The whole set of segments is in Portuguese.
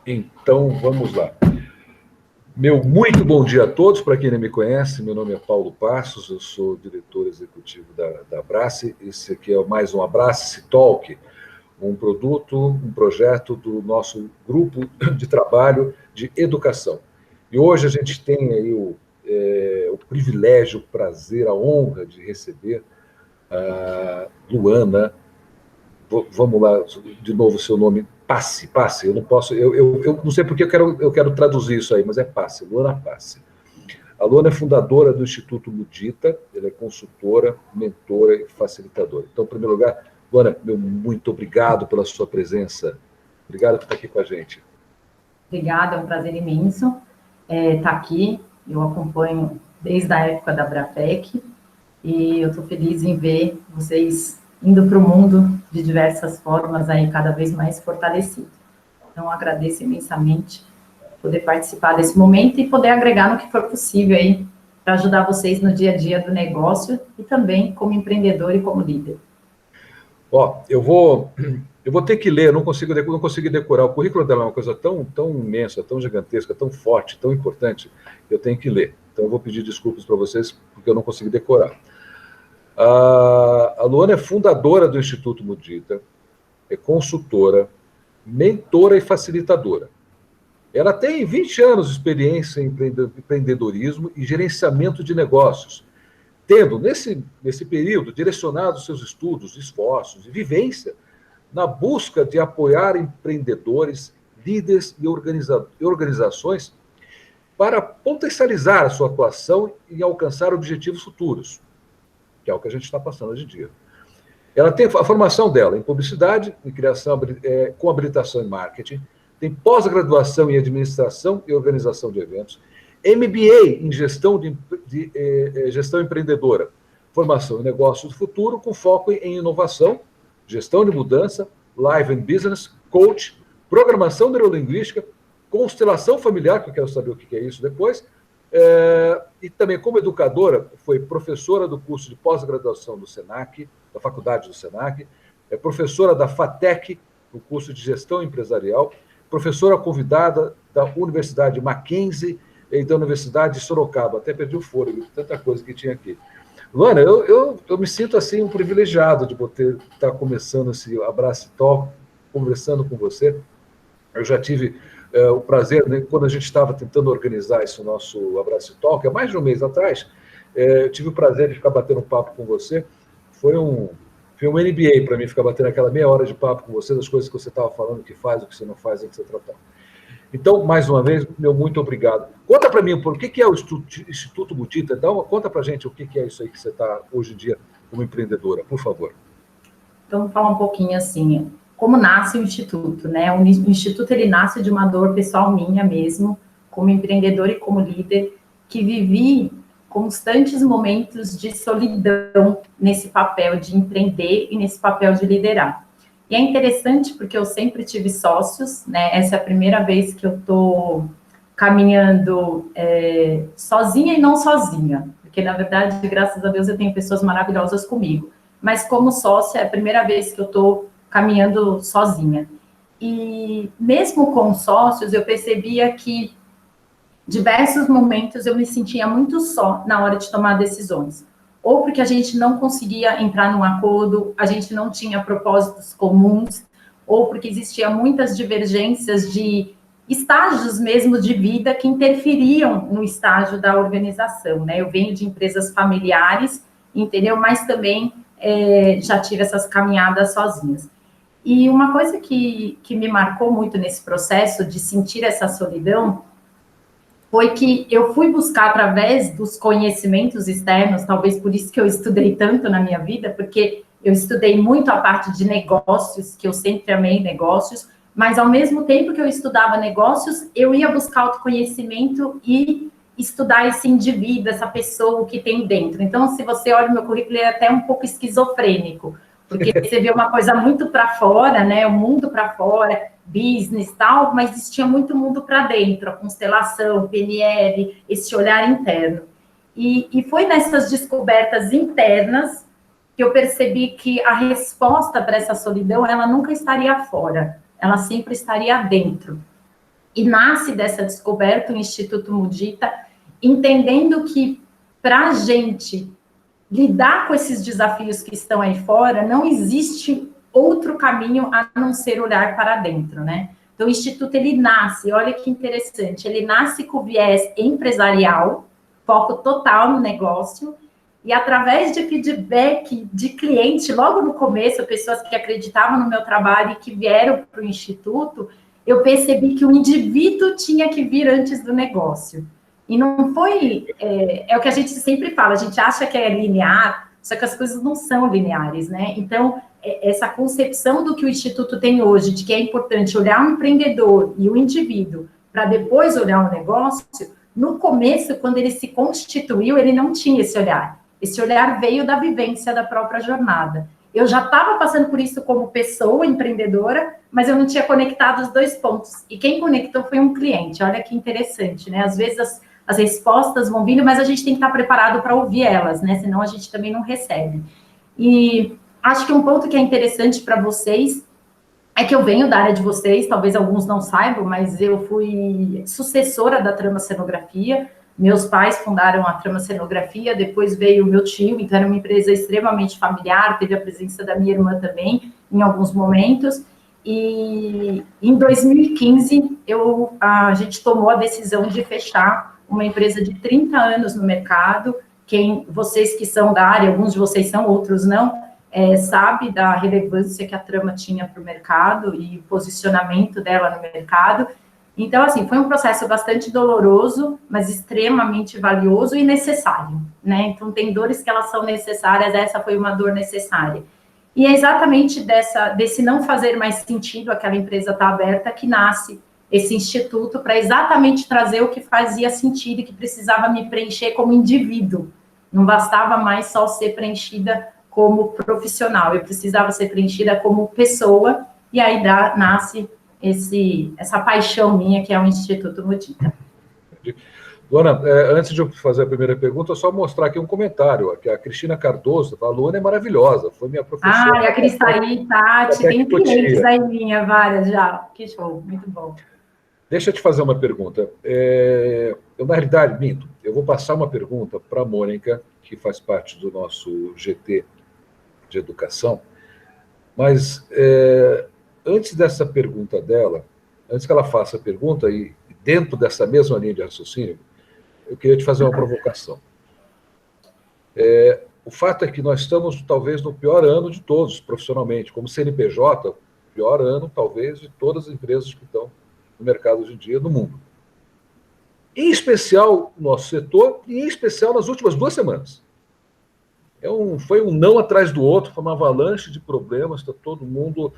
Então, vamos lá. Meu muito bom dia a todos. Para quem não me conhece, meu nome é Paulo Passos, eu sou diretor executivo da Abrace. Esse aqui é mais um Abrace Talk, um projeto do nosso grupo de trabalho de educação. E hoje a gente tem aí o privilégio, o prazer, a honra de receber a Luana. Vamos lá, de novo o seu nome, Passe, eu não posso, eu não sei porque eu quero traduzir isso aí, mas é Passe, Luana Passe. A Luana é fundadora do Instituto Mudita, ela é consultora, mentora e facilitadora. Então, em primeiro lugar, Luana, meu muito obrigado pela sua presença, obrigado por estar aqui com a gente. Obrigada, é um prazer imenso estar aqui, eu acompanho desde a época da Abrapec, e eu estou feliz em ver vocês indo para o mundo de diversas formas, aí cada vez mais fortalecido. Então, agradeço imensamente poder participar desse momento e poder agregar no que for possível aí, para ajudar vocês no dia a dia do negócio e também como empreendedor e como líder. Ó, eu vou ter que ler, não consegui decorar. O currículo dela é uma coisa tão imensa, tão gigantesca, tão forte, tão importante, que eu tenho que ler. Então, eu vou pedir desculpas para vocês, porque eu não consegui decorar. A Luana é fundadora do Instituto Mudita, é consultora, mentora e facilitadora. Ela tem 20 anos de experiência em empreendedorismo e gerenciamento de negócios, tendo, nesse período, direcionado seus estudos, esforços e vivência na busca de apoiar empreendedores, líderes e organizações para potencializar a sua atuação e alcançar objetivos futuros, que é o que a gente está passando hoje em dia. Ela tem a formação dela em publicidade, em criação, com habilitação em marketing, tem pós-graduação em administração e organização de eventos, MBA em gestão gestão empreendedora, formação em negócios do futuro com foco em inovação, gestão de mudança, live and business, coach, programação neurolinguística, constelação familiar, que eu quero saber o que é isso depois, e também como educadora, foi professora do curso de pós-graduação do SENAC, da faculdade do SENAC, é professora da FATEC, no curso de gestão empresarial, professora convidada da Universidade Mackenzie e da Universidade de Sorocaba. Até perdi o fôlego de tanta coisa que tinha aqui. Luana, eu me sinto assim um privilegiado de poder estar começando esse Abrace Talk, conversando com você. Eu já tive o prazer, né, quando a gente estava tentando organizar esse nosso Abrace Talk, há mais de um mês atrás, eu tive o prazer de ficar batendo um papo com você. Foi um MBA para mim ficar batendo aquela meia hora de papo com você, das coisas que você estava falando, o que faz, o que você não faz, etc. Então, mais uma vez, meu muito obrigado. Conta para mim, por que é o Instituto Mudita? Conta para a gente o que é isso aí que você está, hoje em dia, como empreendedora, por favor. Então, vou falar um pouquinho assim, como nasce o Instituto, né? O Instituto, ele nasce de uma dor pessoal minha mesmo, como empreendedora e como líder, que vivi constantes momentos de solidão nesse papel de empreender e nesse papel de liderar. E é interessante porque eu sempre tive sócios, né? Essa é a primeira vez que eu estou caminhando sozinha e não sozinha, porque, na verdade, graças a Deus, eu tenho pessoas maravilhosas comigo. Mas, como sócia, é a primeira vez que eu estou caminhando sozinha. E, mesmo com sócios, eu percebia que diversos momentos eu me sentia muito só na hora de tomar decisões. Ou porque a gente não conseguia entrar num acordo, a gente não tinha propósitos comuns, ou porque existiam muitas divergências de estágios mesmo de vida que interferiam no estágio da organização, né? Eu venho de empresas familiares, entendeu? Mas também já tive essas caminhadas sozinhas. E uma coisa que me marcou muito nesse processo de sentir essa solidão foi que eu fui buscar através dos conhecimentos externos, talvez por isso que eu estudei tanto na minha vida, porque eu estudei muito a parte de negócios, que eu sempre amei negócios, mas ao mesmo tempo que eu estudava negócios, eu ia buscar autoconhecimento e estudar esse indivíduo, essa pessoa que tem dentro. Então, se você olha o meu currículo, ele é até um pouco esquizofrênico, porque você vê uma coisa muito para fora, né? O mundo para fora, business e tal, mas existia muito mundo para dentro, a constelação, PNL, esse olhar interno. E foi nessas descobertas internas que eu percebi que a resposta para essa solidão, ela nunca estaria fora, ela sempre estaria dentro. E nasce dessa descoberta o Instituto Mudita, entendendo que, para a gente lidar com esses desafios que estão aí fora, não existe outro caminho a não ser olhar para dentro, né? Então, o Instituto, ele nasce, olha que interessante, ele nasce com viés empresarial, foco total no negócio, e através de feedback de cliente, logo no começo, pessoas que acreditavam no meu trabalho e que vieram para o Instituto, eu percebi que o indivíduo tinha que vir antes do negócio. E não foi... É o que a gente sempre fala, a gente acha que é linear, só que as coisas não são lineares, né? Então, essa concepção do que o Instituto tem hoje, de que é importante olhar o empreendedor e o indivíduo para depois olhar o negócio, no começo, quando ele se constituiu, ele não tinha esse olhar. Esse olhar veio da vivência da própria jornada. Eu já estava passando por isso como pessoa empreendedora, mas eu não tinha conectado os dois pontos. E quem conectou foi um cliente. Olha que interessante, né? Às vezes as respostas vão vindo, mas a gente tem que estar preparado para ouvir elas, né? Senão a gente também não recebe. E acho que um ponto que é interessante para vocês é que eu venho da área de vocês, talvez alguns não saibam, mas eu fui sucessora da Trama Cenografia. Meus pais fundaram a Trama Cenografia, depois veio o meu tio, então era uma empresa extremamente familiar, teve a presença da minha irmã também, em alguns momentos. E em 2015, a gente tomou a decisão de fechar uma empresa de 30 anos no mercado. Vocês que são da área, alguns de vocês são, outros não, sabe da relevância que a Trama tinha para o mercado e o posicionamento dela no mercado. Então, assim, foi um processo bastante doloroso, mas extremamente valioso e necessário, né? Então, tem dores que elas são necessárias, essa foi uma dor necessária. E é exatamente desse não fazer mais sentido aquela empresa estar aberta que nasce esse instituto para exatamente trazer o que fazia sentido e que precisava me preencher como indivíduo. Não bastava mais só ser preenchida como profissional, eu precisava ser preenchida como pessoa, e aí nasce essa paixão minha, que é o Instituto Mudita. Luana, antes de eu fazer a primeira pergunta, só mostrar aqui um comentário, que a Cristina Cardoso, a Luana é maravilhosa, foi minha professora. E a Cris tá aí, Tati, tem clientes aí minha, várias já, que show, muito bom. Deixa eu te fazer uma pergunta. Eu, na realidade, minto, eu vou passar uma pergunta para a Mônica, que faz parte do nosso GT de Educação, mas antes dessa pergunta dela, antes que ela faça a pergunta, e dentro dessa mesma linha de raciocínio, eu queria te fazer uma provocação. O fato é que nós estamos, talvez, no pior ano de todos, profissionalmente, como CNPJ, pior ano, talvez, de todas as empresas que estão no mercado hoje em dia, no mundo. Em especial, no nosso setor, e em especial nas últimas 2 semanas. Foi um não atrás do outro, foi uma avalanche de problemas, está todo mundo...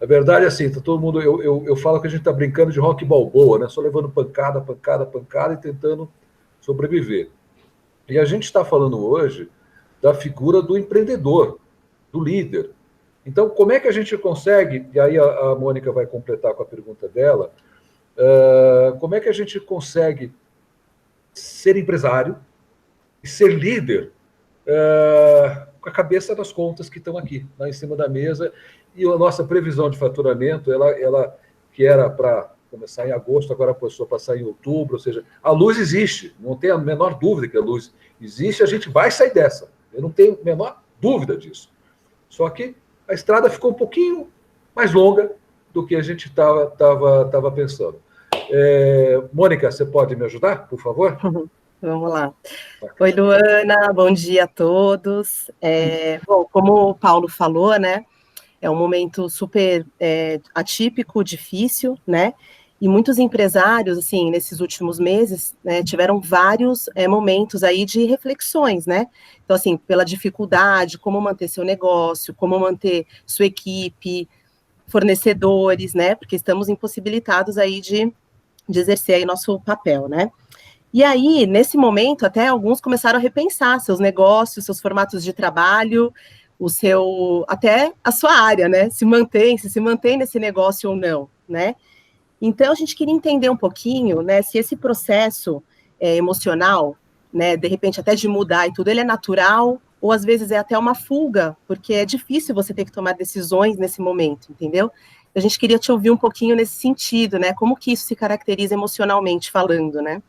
Na verdade, assim, está todo mundo... Eu falo que a gente está brincando de rock balboa, né? Só levando pancada, pancada, pancada e tentando sobreviver. E a gente está falando hoje da figura do empreendedor, do líder. Então, como é que a gente consegue... E aí a Mônica vai completar com a pergunta dela. Como é que a gente consegue ser empresário e ser líder com a cabeça das contas que estão aqui, lá em cima da mesa, e a nossa previsão de faturamento, ela que era para começar em agosto, agora passou a passar em outubro, ou seja, a luz existe, não tenho a menor dúvida que a luz existe, a gente vai sair dessa, eu não tenho a menor dúvida disso. Só que a estrada ficou um pouquinho mais longa do que a gente estava pensando. Mônica, você pode me ajudar, por favor? Vamos lá. Oi, Luana, bom dia a todos. Bom, como o Paulo falou, né, é um momento super atípico, difícil, né, e muitos empresários, assim, nesses últimos meses, né, tiveram vários momentos aí de reflexões, né, então, assim, pela dificuldade, como manter seu negócio, como manter sua equipe, fornecedores, né, porque estamos impossibilitados aí de exercer aí nosso papel, né. E aí, nesse momento, até alguns começaram a repensar seus negócios, seus formatos de trabalho, até a sua área, né? Se mantém nesse negócio ou não, né? Então, a gente queria entender um pouquinho, né, se esse processo emocional, né, de repente até de mudar e tudo, ele é natural, ou às vezes é até uma fuga, porque é difícil você ter que tomar decisões nesse momento, entendeu? A gente queria te ouvir um pouquinho nesse sentido, né? Como que isso se caracteriza emocionalmente falando, né?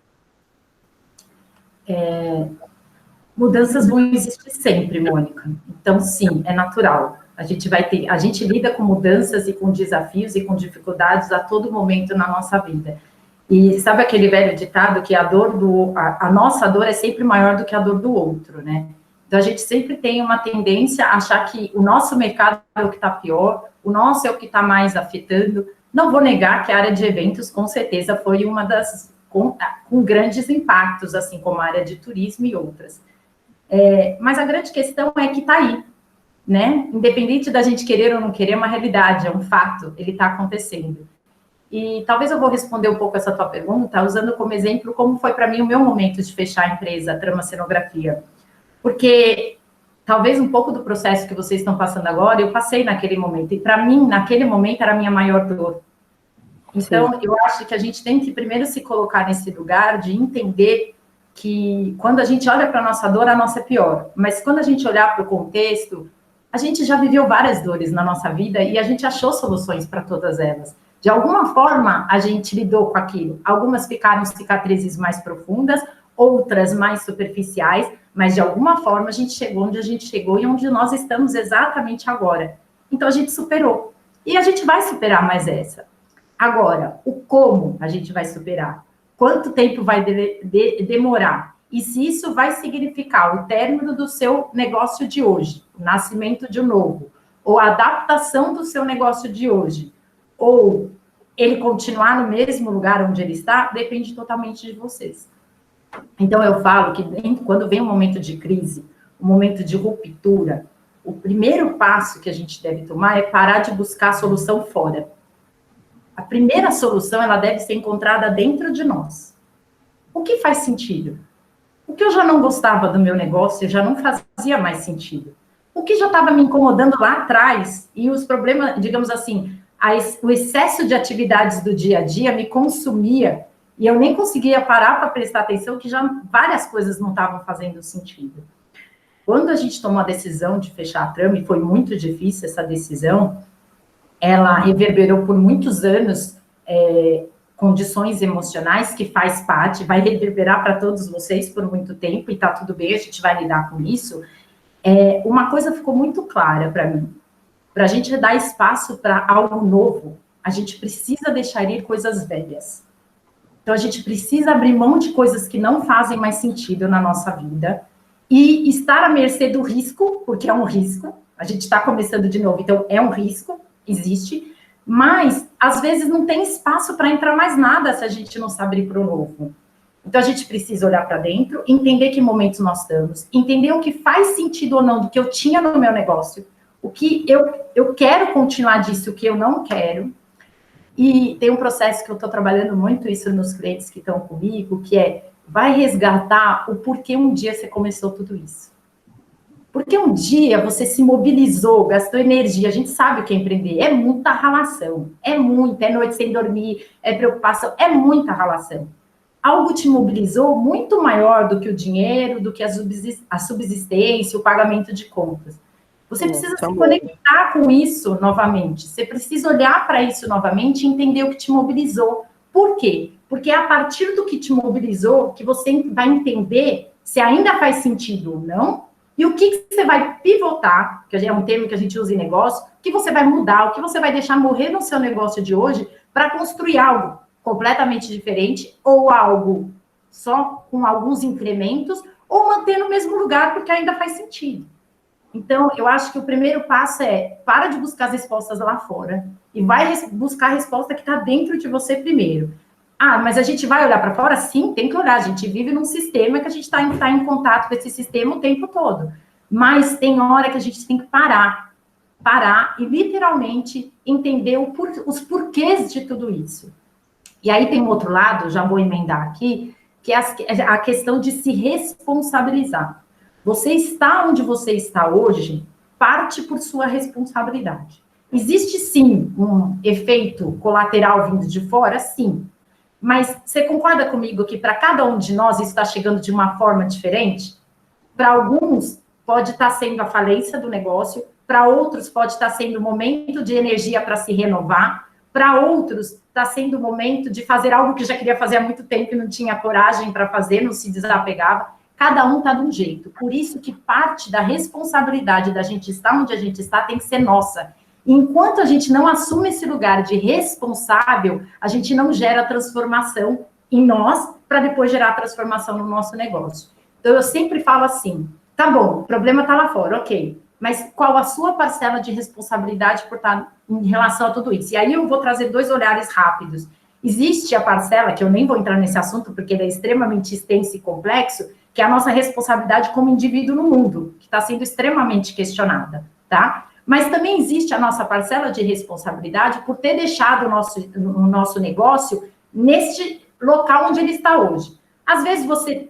Mudanças vão existir sempre, Mônica. Então, sim, é natural. A gente lida com mudanças e com desafios e com dificuldades a todo momento na nossa vida. E sabe aquele velho ditado que a nossa dor é sempre maior do que a dor do outro, né? Então, a gente sempre tem uma tendência a achar que o nosso mercado é o que está pior, o nosso é o que está mais afetando. Não vou negar que a área de eventos, com certeza, foi uma das com grandes impactos, assim como a área de turismo e outras. Mas a grande questão é que está aí, né? Independente da gente querer ou não querer, é uma realidade, é um fato, ele está acontecendo. E talvez eu vou responder um pouco essa tua pergunta, usando como exemplo como foi para mim o meu momento de fechar a empresa, a Trama Cenografia. Porque talvez um pouco do processo que vocês estão passando agora, eu passei naquele momento. E para mim, naquele momento, era a minha maior dor. Então, sim, eu acho que a gente tem que primeiro se colocar nesse lugar de entender que quando a gente olha para a nossa dor, a nossa é pior. Mas quando a gente olhar para o contexto, a gente já viveu várias dores na nossa vida e a gente achou soluções para todas elas. De alguma forma, a gente lidou com aquilo. Algumas ficaram cicatrizes mais profundas, outras mais superficiais, mas de alguma forma a gente chegou onde a gente chegou e onde nós estamos exatamente agora. Então, a gente superou. E a gente vai superar mais essa. Agora, o como a gente vai superar? Quanto tempo vai demorar? E se isso vai significar o término do seu negócio de hoje, o nascimento de um novo, ou a adaptação do seu negócio de hoje, ou ele continuar no mesmo lugar onde ele está, depende totalmente de vocês. Então, eu falo que quando vem um momento de crise, um momento de ruptura, o primeiro passo que a gente deve tomar é parar de buscar a solução fora. A primeira solução, ela deve ser encontrada dentro de nós. O que faz sentido? O que eu já não gostava do meu negócio já não fazia mais sentido. O que já estava me incomodando lá atrás e os problemas, digamos assim, o excesso de atividades do dia a dia me consumia e eu nem conseguia parar para prestar atenção que já várias coisas não estavam fazendo sentido. Quando a gente tomou a decisão de fechar a Trama, e foi muito difícil essa decisão, ela reverberou por muitos anos condições emocionais, que faz parte, vai reverberar para todos vocês por muito tempo, e está tudo bem, a gente vai lidar com isso. Uma coisa ficou muito clara para mim. Para a gente dar espaço para algo novo, a gente precisa deixar ir coisas velhas. Então, a gente precisa abrir mão de coisas que não fazem mais sentido na nossa vida e estar à mercê do risco, porque é um risco, a gente está começando de novo, então é um risco, existe, mas às vezes não tem espaço para entrar mais nada se a gente não se abrir para o novo. Então, a gente precisa olhar para dentro, entender que momentos nós estamos, entender o que faz sentido ou não do que eu tinha no meu negócio, o que eu quero continuar disso, o que eu não quero. E tem um processo que eu estou trabalhando muito isso nos clientes que estão comigo, que vai resgatar o porquê um dia você começou tudo isso. Porque um dia você se mobilizou, gastou energia, a gente sabe o que é empreender, é muita ralação, é noite sem dormir, é preocupação, é muita ralação. Algo te mobilizou muito maior do que o dinheiro, do que a subsistência, o pagamento de contas. Você precisa se conectar com isso novamente. Você precisa olhar para isso novamente e entender o que te mobilizou. Por quê? Porque é a partir do que te mobilizou que você vai entender se ainda faz sentido ou não, e o que você vai pivotar, que é um termo que a gente usa em negócio, o que você vai mudar, o que você vai deixar morrer no seu negócio de hoje para construir algo completamente diferente, ou algo só com alguns incrementos, ou manter no mesmo lugar porque ainda faz sentido. Então, eu acho que o primeiro passo para de buscar as respostas lá fora e vai buscar a resposta que está dentro de você primeiro. Ah, mas a gente vai olhar para fora? Sim, tem que olhar. A gente vive num sistema que a gente está em contato com esse sistema o tempo todo. Mas tem hora que a gente tem que parar e literalmente entender os porquês de tudo isso. E aí tem um outro lado, já vou emendar aqui, que é a questão de se responsabilizar. Você está onde você está hoje, parte por sua responsabilidade. Existe, sim, um efeito colateral vindo de fora? Sim. Mas você concorda comigo que para cada um de nós isso está chegando de uma forma diferente? Para alguns, pode estar sendo a falência do negócio. para outros pode estar sendo momento de energia para se renovar, para outros está sendo o momento de fazer algo que já queria fazer há muito tempo e não tinha coragem para fazer, não se desapegava. Cada um está de um jeito. Por isso que parte da responsabilidade da gente estar onde a gente está tem que ser nossa. Enquanto a gente não assume esse lugar de responsável, a gente não gera transformação em nós para depois gerar transformação no nosso negócio. Então, eu sempre falo assim, tá bom, o problema está lá fora, ok, mas qual a sua parcela de responsabilidade por estar em relação a tudo isso? E aí eu vou trazer 2 olhares rápidos. Existe a parcela, que eu nem vou entrar nesse assunto, porque ele é extremamente extenso e complexo, que é a nossa responsabilidade como indivíduo no mundo, que está sendo extremamente questionada, tá? Mas também existe a nossa parcela de responsabilidade por ter deixado o nosso negócio neste local onde ele está hoje. Às vezes você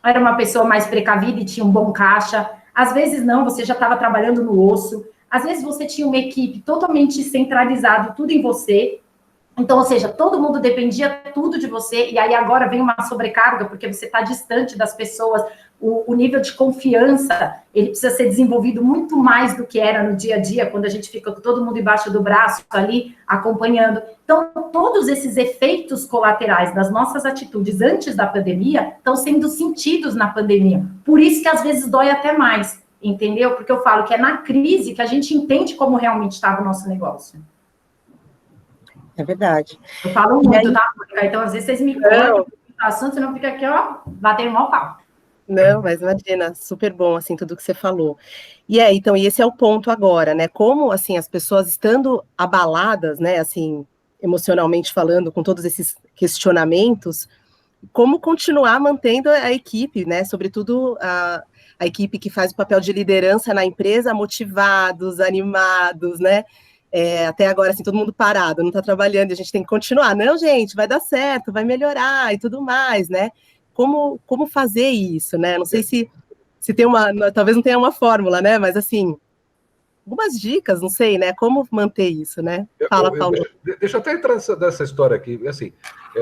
era uma pessoa mais precavida e tinha um bom caixa, às vezes não, você já estava trabalhando no osso, às vezes você tinha uma equipe totalmente centralizada, tudo em você. Então, ou seja, todo mundo dependia tudo de você, e aí agora vem uma sobrecarga, porque você está distante das pessoas, o nível de confiança, ele precisa ser desenvolvido muito mais do que era no dia a dia, quando a gente fica com todo mundo embaixo do braço, ali, acompanhando. Então, todos esses efeitos colaterais das nossas atitudes antes da pandemia estão sendo sentidos na pandemia. Por isso que às vezes dói até mais, entendeu? Porque eu falo que é na crise que a gente entende como realmente estava o nosso negócio. É verdade. Eu falo muito, tá? Então, às vezes, vocês me contam o assunto, senão fica aqui, ó, batendo mal papo. Não, mas imagina, super bom, assim, tudo que você falou. Então, e esse é o ponto agora, né? Como, assim, as pessoas estando abaladas, né, assim, emocionalmente falando, com todos esses questionamentos, como continuar mantendo a equipe, né? Sobretudo a equipe que faz o papel de liderança na empresa, motivados, animados, né? Até agora, assim, todo mundo parado, não está trabalhando, e a gente tem que continuar. Não, gente, vai dar certo, vai melhorar e tudo mais, né? Como fazer isso, né? Não sei se tem talvez não tenha uma fórmula, né? Mas, assim, algumas dicas, não sei, né? Como manter isso, né? Fala, Paulo. Deixa eu até entrar nessa história aqui. Assim,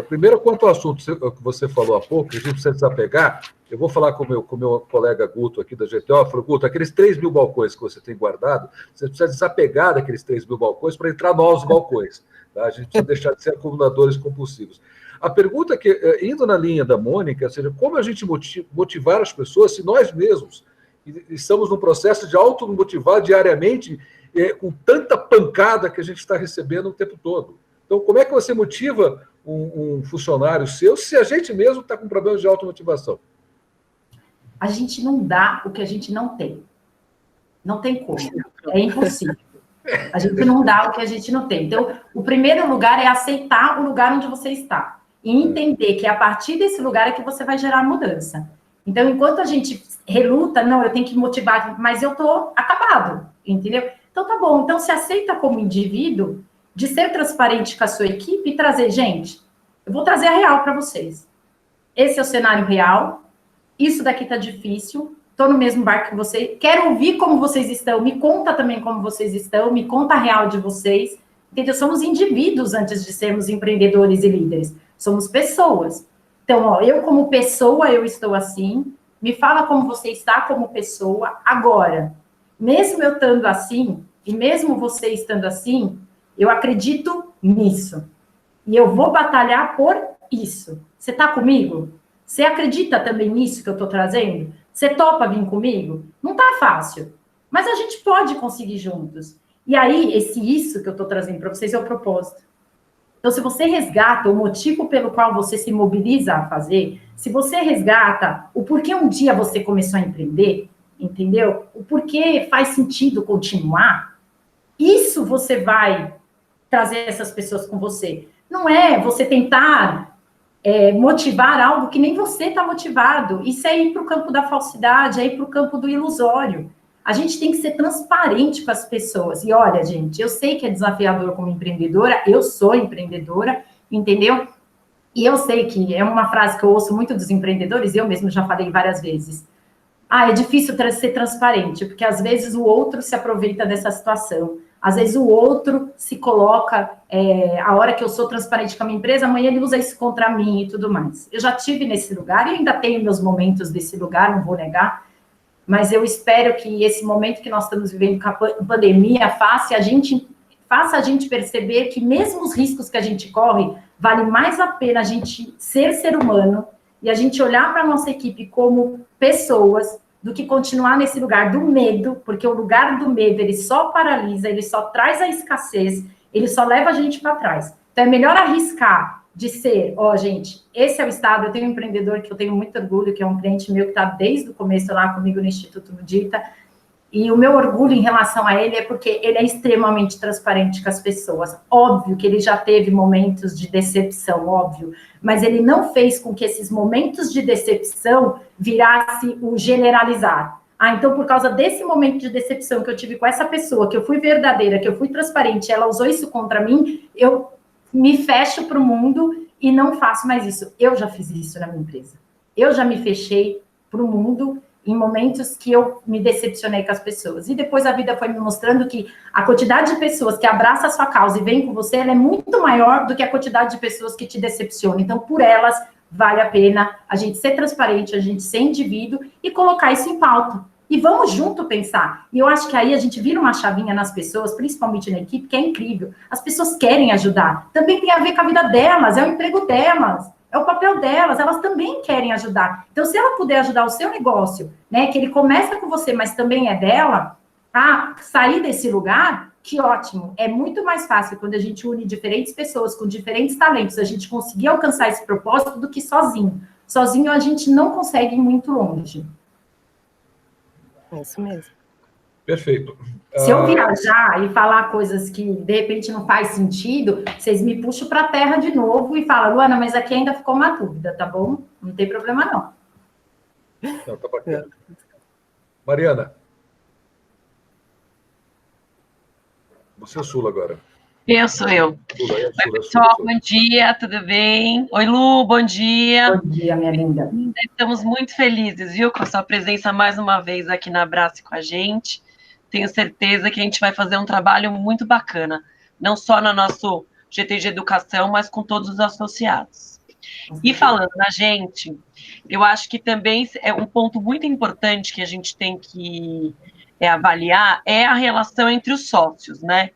primeiro, quanto ao assunto que você falou há pouco, que a gente precisa desapegar, eu vou falar com o meu colega Guto aqui da GTO. Eu falo, Guto, aqueles 3 mil balcões que você tem guardado, você precisa desapegar daqueles 3 mil balcões para entrar novos balcões. Tá? A gente precisa deixar de ser acumuladores compulsivos. A pergunta que, indo na linha da Mônica, ou seja, como a gente motivar as pessoas se nós mesmos estamos no processo de automotivar diariamente com tanta pancada que a gente está recebendo o tempo todo. Então, como é que você motiva um funcionário seu se a gente mesmo está com problemas de automotivação? A gente não dá o que a gente não tem. Não tem como. É impossível. A gente não dá o que a gente não tem. Então, o primeiro lugar é aceitar o lugar onde você está. E entender que a partir desse lugar é que você vai gerar mudança. Então, enquanto a gente reluta, não, eu tenho que motivar, mas eu estou acabado, entendeu? Então, tá bom. Então, se aceita como indivíduo de ser transparente com a sua equipe e trazer, gente, eu vou trazer a real para vocês. Esse é o cenário real, isso daqui tá difícil, tô no mesmo barco que vocês, quero ouvir como vocês estão, me conta também como vocês estão, me conta a real de vocês, entendeu? Somos indivíduos antes de sermos empreendedores e líderes, somos pessoas. Então, ó, eu como pessoa, eu estou assim, me fala como você está como pessoa agora. Mesmo eu estando assim, e mesmo você estando assim, eu acredito nisso. E eu vou batalhar por isso. Você está comigo? Você acredita também nisso que eu estou trazendo? Você topa vir comigo? Não está fácil, mas a gente pode conseguir juntos. E aí, isso que eu estou trazendo para vocês é o propósito. Então, se você resgata o motivo pelo qual você se mobiliza a fazer, se você resgata o porquê um dia você começou a empreender, entendeu? O porquê faz sentido continuar, isso você vai trazer essas pessoas com você. Não é você tentar motivar algo que nem você está motivado. Isso é ir para o campo da falsidade, é ir para o campo do ilusório. A gente tem que ser transparente com as pessoas. E olha, gente, eu sei que é desafiador como empreendedora, eu sou empreendedora, entendeu? E eu sei que é uma frase que eu ouço muito dos empreendedores, eu mesmo já falei várias vezes. É difícil ser transparente, porque às vezes o outro se aproveita dessa situação. Às vezes o outro se coloca, a hora que eu sou transparente com a minha empresa, amanhã ele usa isso contra mim e tudo mais. Eu já tive nesse lugar e ainda tenho meus momentos desse lugar, não vou negar. mas eu espero que esse momento que nós estamos vivendo com a pandemia faça a gente perceber que mesmo os riscos que a gente corre, vale mais a pena a gente ser humano e a gente olhar para a nossa equipe como pessoas do que continuar nesse lugar do medo, porque o lugar do medo, ele só paralisa, ele só traz a escassez, ele só leva a gente para trás. Então, é melhor arriscar de ser, gente, esse é o estado. Eu tenho um empreendedor que eu tenho muito orgulho, que é um cliente meu que está desde o começo lá comigo no Instituto Mudita, e o meu orgulho em relação a ele é porque ele é extremamente transparente com as pessoas. Óbvio que ele já teve momentos de decepção, óbvio, mas ele não fez com que esses momentos de decepção virasse o generalizar. Então, por causa desse momento de decepção que eu tive com essa pessoa, que eu fui verdadeira, que eu fui transparente, ela usou isso contra mim, eu me fecho para o mundo e não faço mais isso. Eu já fiz isso na minha empresa. Eu já me fechei para o mundo em momentos que eu me decepcionei com as pessoas. E depois a vida foi me mostrando que a quantidade de pessoas que abraça a sua causa e vem com você, ela é muito maior do que a quantidade de pessoas que te decepcionam. Então, por elas, vale a pena a gente ser transparente, a gente ser indivíduo e colocar isso em pauta. E vamos junto pensar. E eu acho que aí a gente vira uma chavinha nas pessoas, principalmente na equipe, que é incrível. As pessoas querem ajudar. Também tem a ver com a vida delas, é o emprego delas. É o papel delas, elas também querem ajudar. Então, se ela puder ajudar o seu negócio, né, que ele começa com você, mas também é dela, a sair desse lugar, que ótimo. É muito mais fácil quando a gente une diferentes pessoas com diferentes talentos, a gente conseguir alcançar esse propósito do que sozinho. Sozinho a gente não consegue ir muito longe. É isso mesmo. Perfeito. Se eu viajar e falar coisas que, de repente, não faz sentido, vocês me puxam para a terra de novo e falam, Luana, mas aqui ainda ficou uma dúvida, tá bom? Não tem problema, não. Não, tá bacana. Mariana. Você é Sula agora. Sou eu. Sula, Oi, pessoal, bom dia, tudo bem? Oi, Lu, bom dia. Bom dia, minha linda. Estamos muito felizes, viu, com a sua presença mais uma vez aqui na Abrace com a gente. Tenho certeza que a gente vai fazer um trabalho muito bacana, não só no nosso GTG Educação, mas com todos os associados. E falando na gente, eu acho que também é um ponto muito importante que a gente tem que avaliar é a relação entre os sócios, né?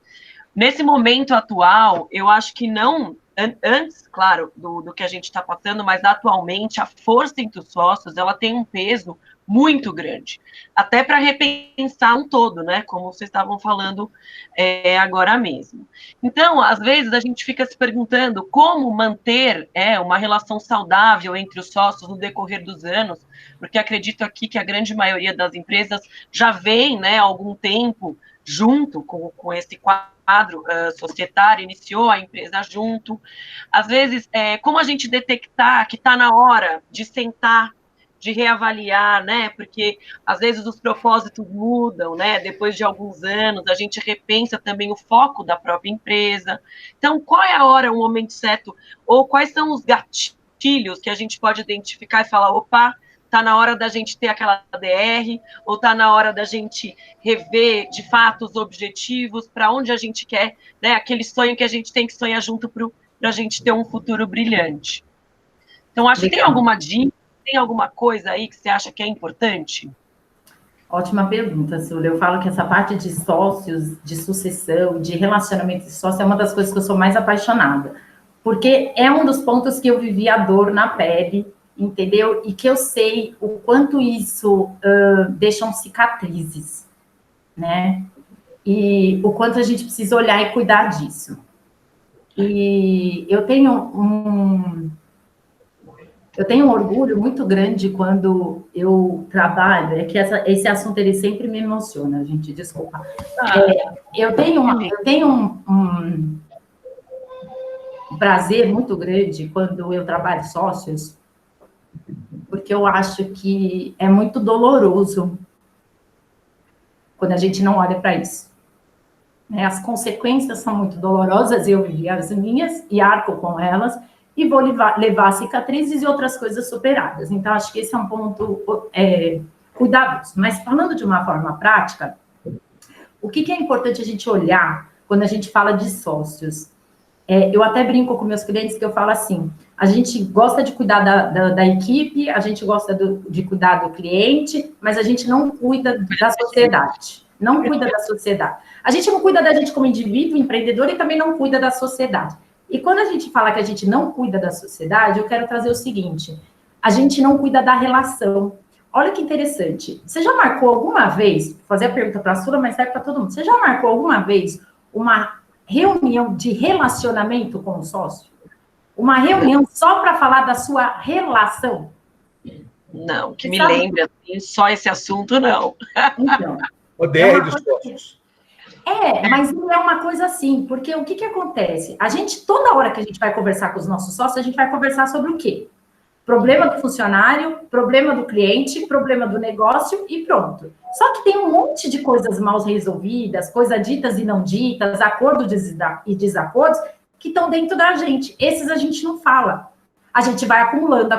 Nesse momento atual, eu acho que não, antes, claro, do que a gente está passando, mas atualmente a força entre os sócios, ela tem um peso muito grande, até para repensar um todo, né, como vocês estavam falando agora mesmo. Então, às vezes, a gente fica se perguntando como manter uma relação saudável entre os sócios no decorrer dos anos, porque acredito aqui que a grande maioria das empresas já vem, né, há algum tempo, junto com esse quadro societário, iniciou a empresa junto. Às vezes, como a gente detectar que está na hora de sentar, de reavaliar, né? Porque às vezes os propósitos mudam, né? Depois de alguns anos, a gente repensa também o foco da própria empresa. Então, qual é a hora, o momento certo? Ou quais são os gatilhos que a gente pode identificar e falar, opa, está na hora da gente ter aquela DR, ou está na hora da gente rever, de fato, os objetivos, para onde a gente quer, né? Aquele sonho que a gente tem que sonhar junto para a gente ter um futuro brilhante. Então, acho que tem alguma dica, tem alguma coisa aí que você acha que é importante? Ótima pergunta, Sula. Eu falo que essa parte de sócios, de sucessão, de relacionamento de sócio é uma das coisas que eu sou mais apaixonada. Porque é um dos pontos que eu vivi a dor na pele, entendeu? E que eu sei o quanto isso deixam cicatrizes, né? E o quanto a gente precisa olhar e cuidar disso. E eu tenho um orgulho muito grande quando eu trabalho, é que esse assunto ele sempre me emociona, gente, desculpa. Eu tenho um prazer muito grande quando eu trabalho sócios, porque eu acho que é muito doloroso quando a gente não olha para isso. As consequências são muito dolorosas, eu vivi as minhas e arco com elas, e vou levar cicatrizes e outras coisas superadas. Então, acho que esse é um ponto cuidadoso. Mas, falando de uma forma prática, o que é importante a gente olhar quando a gente fala de sócios? Eu até brinco com meus clientes que eu falo assim, A gente gosta de cuidar da equipe, a gente gosta de cuidar do cliente, mas a gente não cuida da sociedade. Não cuida da sociedade. A gente não cuida da gente como indivíduo, empreendedor, e também não cuida da sociedade. E quando a gente fala que a gente não cuida da sociedade, eu quero trazer o seguinte: a gente não cuida da relação. Olha que interessante. Você já marcou alguma vez, vou fazer a pergunta para a Sula, mas serve para todo mundo. Você já marcou alguma vez uma reunião de relacionamento com o sócio? Uma reunião só para falar da sua relação? Não, que me lembre, assim, só esse assunto, não. Então, O DR dos sócios. Mas não é uma coisa assim, porque o que acontece? A gente, toda hora que a gente vai conversar com os nossos sócios, a gente vai conversar sobre o quê? Problema do funcionário, problema do cliente, problema do negócio e pronto. Só que tem um monte de coisas mal resolvidas, coisas ditas e não ditas, acordos e desacordos, que estão dentro da gente. Esses a gente não fala. A gente vai acumulando,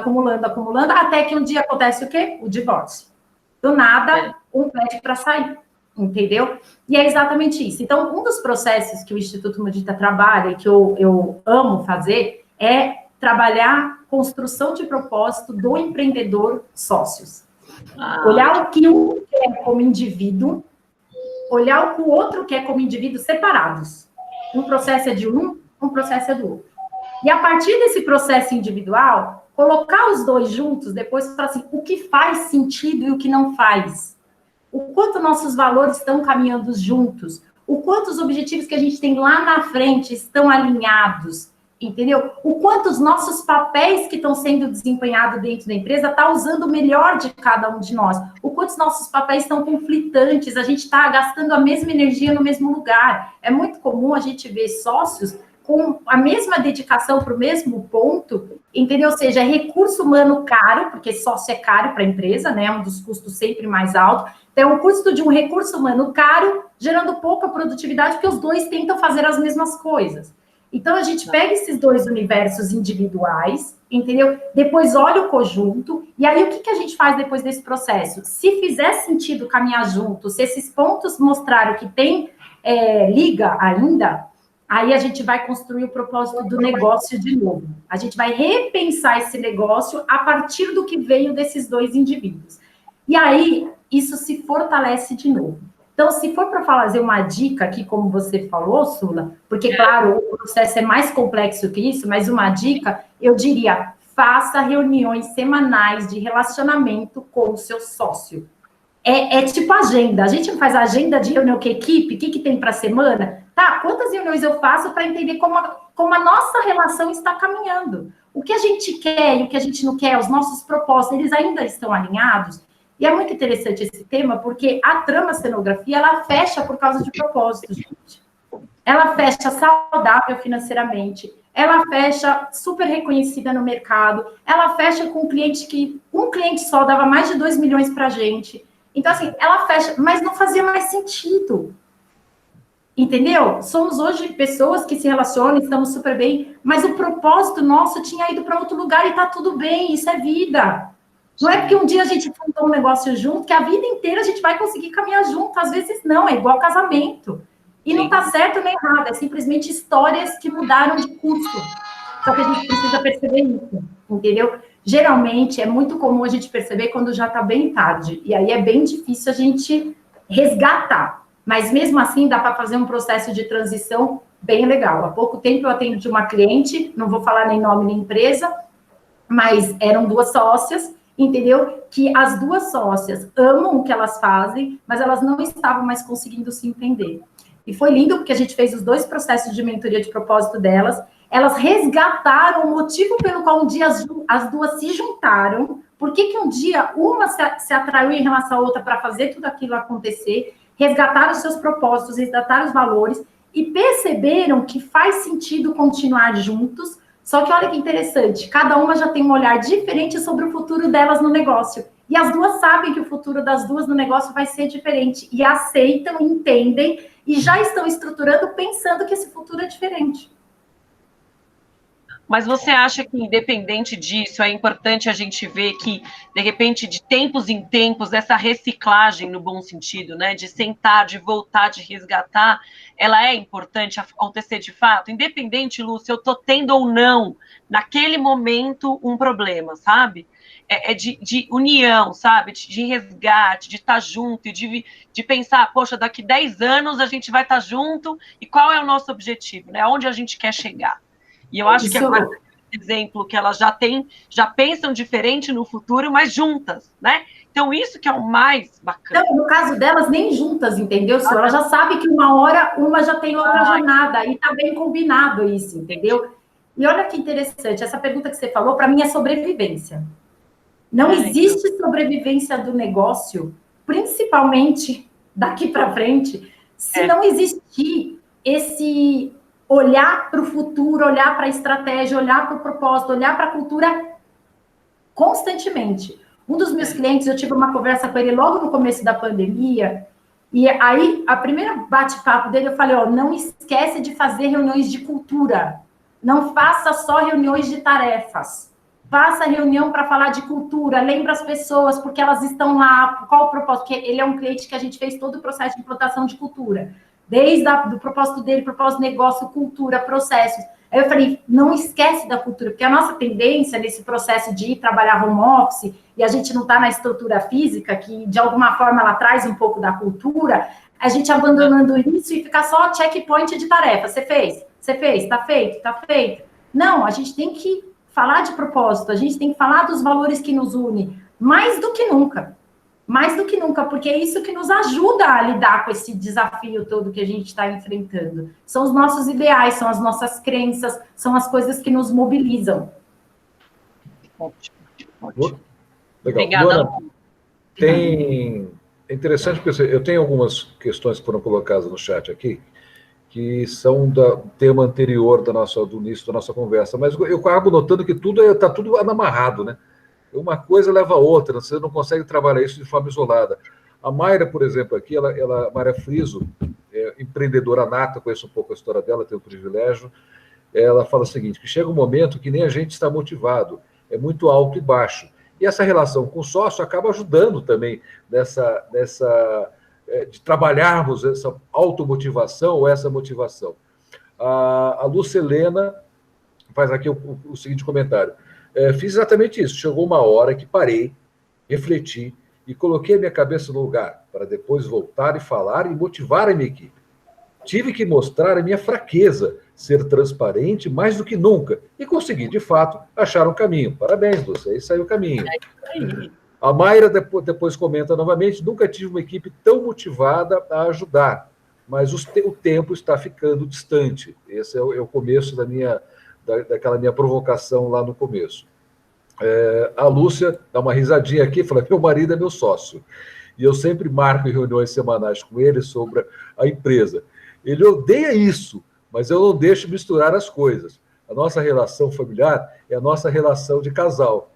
até que um dia acontece o quê? O divórcio. Do nada, um pede para sair, entendeu? E é exatamente isso. Então, um dos processos que o Instituto Mudita trabalha e que eu amo fazer é trabalhar construção de propósito do empreendedor sócios. Olhar o que um quer como indivíduo, olhar o que o outro quer como indivíduo separados. Um processo é de um processo é do outro. E a partir desse processo individual, colocar os dois juntos, depois falar assim, o que faz sentido e o que não faz. O quanto nossos valores estão caminhando juntos. O quanto os objetivos que a gente tem lá na frente estão alinhados. Entendeu? O quanto os nossos papéis que estão sendo desempenhados dentro da empresa estão usando o melhor de cada um de nós. O quanto os nossos papéis estão conflitantes, a gente está gastando a mesma energia no mesmo lugar. É muito comum a gente ver sócios com a mesma dedicação para o mesmo ponto, entendeu? Ou seja, é recurso humano caro, porque sócio é caro para a empresa, né? É um dos custos sempre mais altos. Então, o custo de um recurso humano caro, gerando pouca produtividade, porque os dois tentam fazer as mesmas coisas. Então, a gente pega esses dois universos individuais, entendeu? Depois olha o conjunto, e aí o que a gente faz depois desse processo? Se fizer sentido caminhar junto, se esses pontos mostraram que tem liga ainda, aí a gente vai construir o propósito do negócio de novo. A gente vai repensar esse negócio a partir do que veio desses dois indivíduos. E aí, isso se fortalece de novo. Então, se for para fazer uma dica aqui, como você falou, Sula, porque, claro, o processo é mais complexo que isso, mas uma dica, eu diria, faça reuniões semanais de relacionamento com o seu sócio. É tipo agenda. A gente não faz agenda de reunião com a equipe, o que tem para a semana? Tá, quantas reuniões eu faço para entender como a nossa relação está caminhando? O que a gente quer e o que a gente não quer, os nossos propósitos, eles ainda estão alinhados? E é muito interessante esse tema, porque a trama cenografia, ela fecha por causa de propósitos, gente. Ela fecha saudável financeiramente, ela fecha super reconhecida no mercado, ela fecha com um cliente só dava mais de 2 milhões para a gente. Então, assim, ela fecha, mas não fazia mais sentido. Entendeu? Somos hoje pessoas que se relacionam, estamos super bem, mas o propósito nosso tinha ido para outro lugar e está tudo bem, isso é vida. Não é porque um dia a gente fundou um negócio junto, que a vida inteira a gente vai conseguir caminhar junto. Às vezes não, é igual casamento. E não está certo nem errado, é simplesmente histórias que mudaram de curso. Só que a gente precisa perceber isso, entendeu? Geralmente é muito comum a gente perceber quando já está bem tarde. E aí é bem difícil a gente resgatar. Mas mesmo assim dá para fazer um processo de transição bem legal. Há pouco tempo eu atendi uma cliente, não vou falar nem nome nem empresa, mas eram 2 sócias, entendeu? Que as 2 sócias amam o que elas fazem, mas elas não estavam mais conseguindo se entender. E foi lindo porque a gente fez os 2 processos de mentoria de propósito delas. Elas resgataram o motivo pelo qual um dia as 2 se juntaram. Por que um dia uma se atraiu em relação à outra para fazer tudo aquilo acontecer? Resgataram os seus propósitos, resgataram os valores e perceberam que faz sentido continuar juntos. Só que olha que interessante, cada uma já tem um olhar diferente sobre o futuro delas no negócio. E as 2 sabem que o futuro das 2 no negócio vai ser diferente. E aceitam, entendem e já estão estruturando pensando que esse futuro é diferente. Mas você acha que, independente disso, é importante a gente ver que, de repente, de tempos em tempos, essa reciclagem, no bom sentido, né, de sentar, de voltar, de resgatar, ela é importante acontecer de fato? Independente, Lúcia, eu estou tendo ou não, naquele momento, um problema, sabe? De união, sabe? De resgate, de estar junto, e de pensar, poxa, daqui 10 anos a gente vai estar junto, e qual é o nosso objetivo, né? Aonde a gente quer chegar? E eu acho que a partir do exemplo que elas já pensam diferente no futuro, mas juntas, né? Então, isso que é o mais bacana. Então, no caso delas, nem juntas, entendeu, Su? Ela já sabe que uma hora uma já tem outra jornada, e tá bem combinado isso, entendeu? E olha que interessante, essa pergunta que você falou, para mim, é sobrevivência. Não existe sobrevivência do negócio, principalmente daqui para frente, se não existir esse olhar para o futuro, olhar para a estratégia, olhar para o propósito, olhar para a cultura constantemente. Um dos meus clientes, eu tive uma conversa com ele logo no começo da pandemia, e aí, a primeira bate-papo dele, eu falei, não esquece de fazer reuniões de cultura. Não faça só reuniões de tarefas. Faça reunião para falar de cultura, lembra as pessoas, porque elas estão lá, qual o propósito? Porque ele é um cliente que a gente fez todo o processo de implantação de cultura. Desde do propósito dele, propósito de negócio, cultura, processos. Aí eu falei, não esquece da cultura, porque a nossa tendência nesse processo de ir trabalhar home office, e a gente não está na estrutura física, que de alguma forma ela traz um pouco da cultura, a gente abandonando isso e ficar só checkpoint de tarefa. Você fez, está feito, está feito. Não, a gente tem que falar de propósito, a gente tem que falar dos valores que nos unem, mais do que nunca, porque é isso que nos ajuda a lidar com esse desafio todo que a gente está enfrentando. São os nossos ideais, são as nossas crenças, são as coisas que nos mobilizam. Ótimo. Legal. Obrigada. É interessante, porque eu tenho algumas questões que foram colocadas no chat aqui, que são do tema anterior do início da nossa conversa, mas eu acabo notando que está tudo amarrado, né? Uma coisa leva a outra, você não consegue trabalhar isso de forma isolada. A Mayra, por exemplo, aqui, a Mayra Friso, empreendedora nata, conheço um pouco a história dela, tenho o privilégio, ela fala o seguinte, que chega um momento que nem a gente está motivado, é muito alto e baixo. E essa relação com o sócio acaba ajudando também de trabalharmos essa automotivação ou essa motivação. A Lúcia Helena faz aqui o seguinte comentário. Fiz exatamente isso. Chegou uma hora que parei, refleti e coloquei a minha cabeça no lugar para depois voltar e falar e motivar a minha equipe. Tive que mostrar a minha fraqueza, ser transparente mais do que nunca e consegui, de fato, achar um caminho. Parabéns, Lúcia, aí saiu o caminho. A Mayra depois comenta novamente, nunca tive uma equipe tão motivada a ajudar, mas o tempo está ficando distante. Esse é o começo daquela minha provocação lá no começo. A Lúcia dá uma risadinha aqui e fala, meu marido é meu sócio, e eu sempre marco em reuniões semanais com ele sobre a empresa. Ele odeia isso, mas eu não deixo misturar as coisas. A nossa relação familiar é a nossa relação de casal.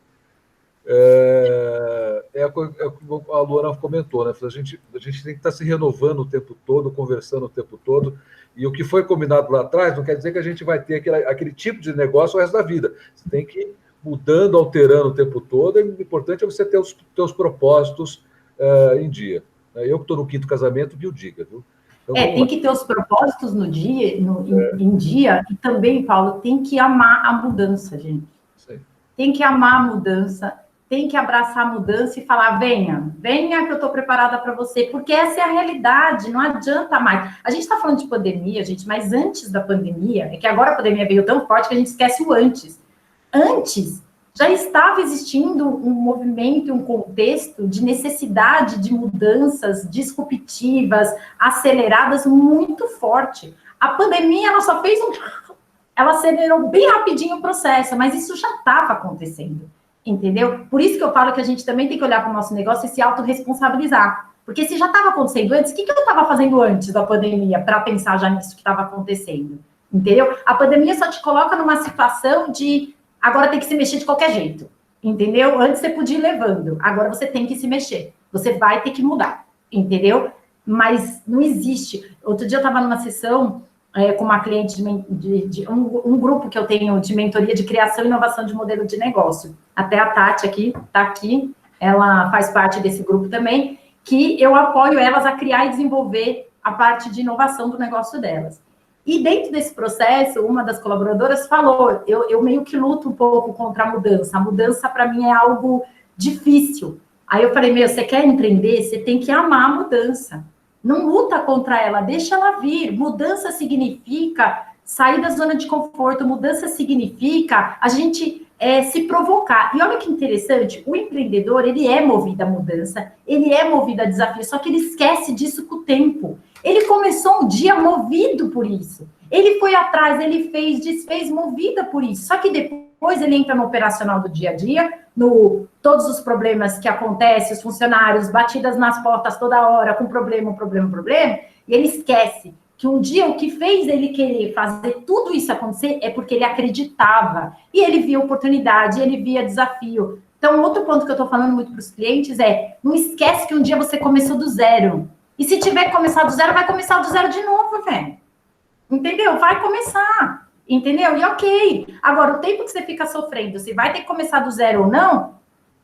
Como a Luana comentou, né? A gente tem que estar se renovando o tempo todo, conversando o tempo todo, e o que foi combinado lá atrás não quer dizer que a gente vai ter aquele tipo de negócio o resto da vida. Você tem que ir mudando, alterando o tempo todo, e o importante é você ter os teus propósitos em dia. Eu que estou no 5º casamento, que o diga, viu? Então, tem que ter os propósitos em dia, e também, Paulo, tem que amar a mudança, gente. Sim. Tem que amar a mudança, tem que abraçar a mudança e falar, venha que eu estou preparada para você, porque essa é a realidade, não adianta mais. A gente está falando de pandemia, gente, mas antes da pandemia, é que agora a pandemia veio tão forte que a gente esquece o antes. Antes, já estava existindo um movimento, um contexto de necessidade de mudanças disruptivas, aceleradas, muito forte. A pandemia, ela só fez ela acelerou bem rapidinho o processo, mas isso já estava acontecendo, entendeu? Por isso que eu falo que a gente também tem que olhar para o nosso negócio e se autorresponsabilizar. Porque se já estava acontecendo antes, o que eu estava fazendo antes da pandemia para pensar já nisso que estava acontecendo? Entendeu? A pandemia só te coloca numa situação de agora tem que se mexer de qualquer jeito, entendeu? Antes você podia ir levando, agora você tem que se mexer. Você vai ter que mudar, entendeu? Mas não existe. Outro dia eu estava numa sessão com uma cliente um grupo que eu tenho de mentoria de criação e inovação de modelo de negócio. Até a Tati está aqui, ela faz parte desse grupo também, que eu apoio elas a criar e desenvolver a parte de inovação do negócio delas. E dentro desse processo, uma das colaboradoras falou, eu meio que luto um pouco contra a mudança. A mudança, para mim, é algo difícil. Aí eu falei, você quer empreender? Você tem que amar a mudança. Não luta contra ela, deixa ela vir. Mudança significa sair da zona de conforto. Mudança significa a gente se provocar. E olha que interessante, o empreendedor, ele é movido à mudança, ele é movido a desafio, só que ele esquece disso com o tempo. Ele começou um dia movido por isso. Ele foi atrás, ele fez, desfez, movida por isso. Só que depois ele entra no operacional do dia a dia, no todos os problemas que acontecem, os funcionários, batidas nas portas toda hora, com problema, e ele esquece que um dia o que fez ele querer fazer tudo isso acontecer é porque ele acreditava, e ele via oportunidade, ele via desafio. Então, outro ponto que eu estou falando muito para os clientes é, não esquece que um dia você começou do zero. E se tiver que começar do zero, vai começar do zero de novo, velho. Entendeu? Vai começar. Entendeu? E ok. Agora, o tempo que você fica sofrendo, se vai ter que começar do zero ou não,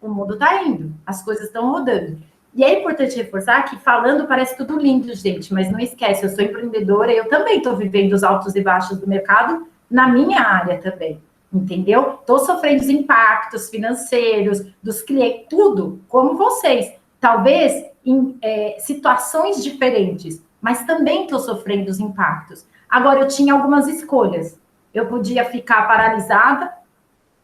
o mundo está indo. As coisas estão rodando. E é importante reforçar que falando parece tudo lindo, gente, mas não esquece, eu sou empreendedora, eu também estou vivendo os altos e baixos do mercado na minha área também, entendeu? Estou sofrendo os impactos financeiros, dos clientes, tudo, como vocês. Talvez em situações diferentes, mas também estou sofrendo os impactos. Agora, eu tinha algumas escolhas. Eu podia ficar paralisada,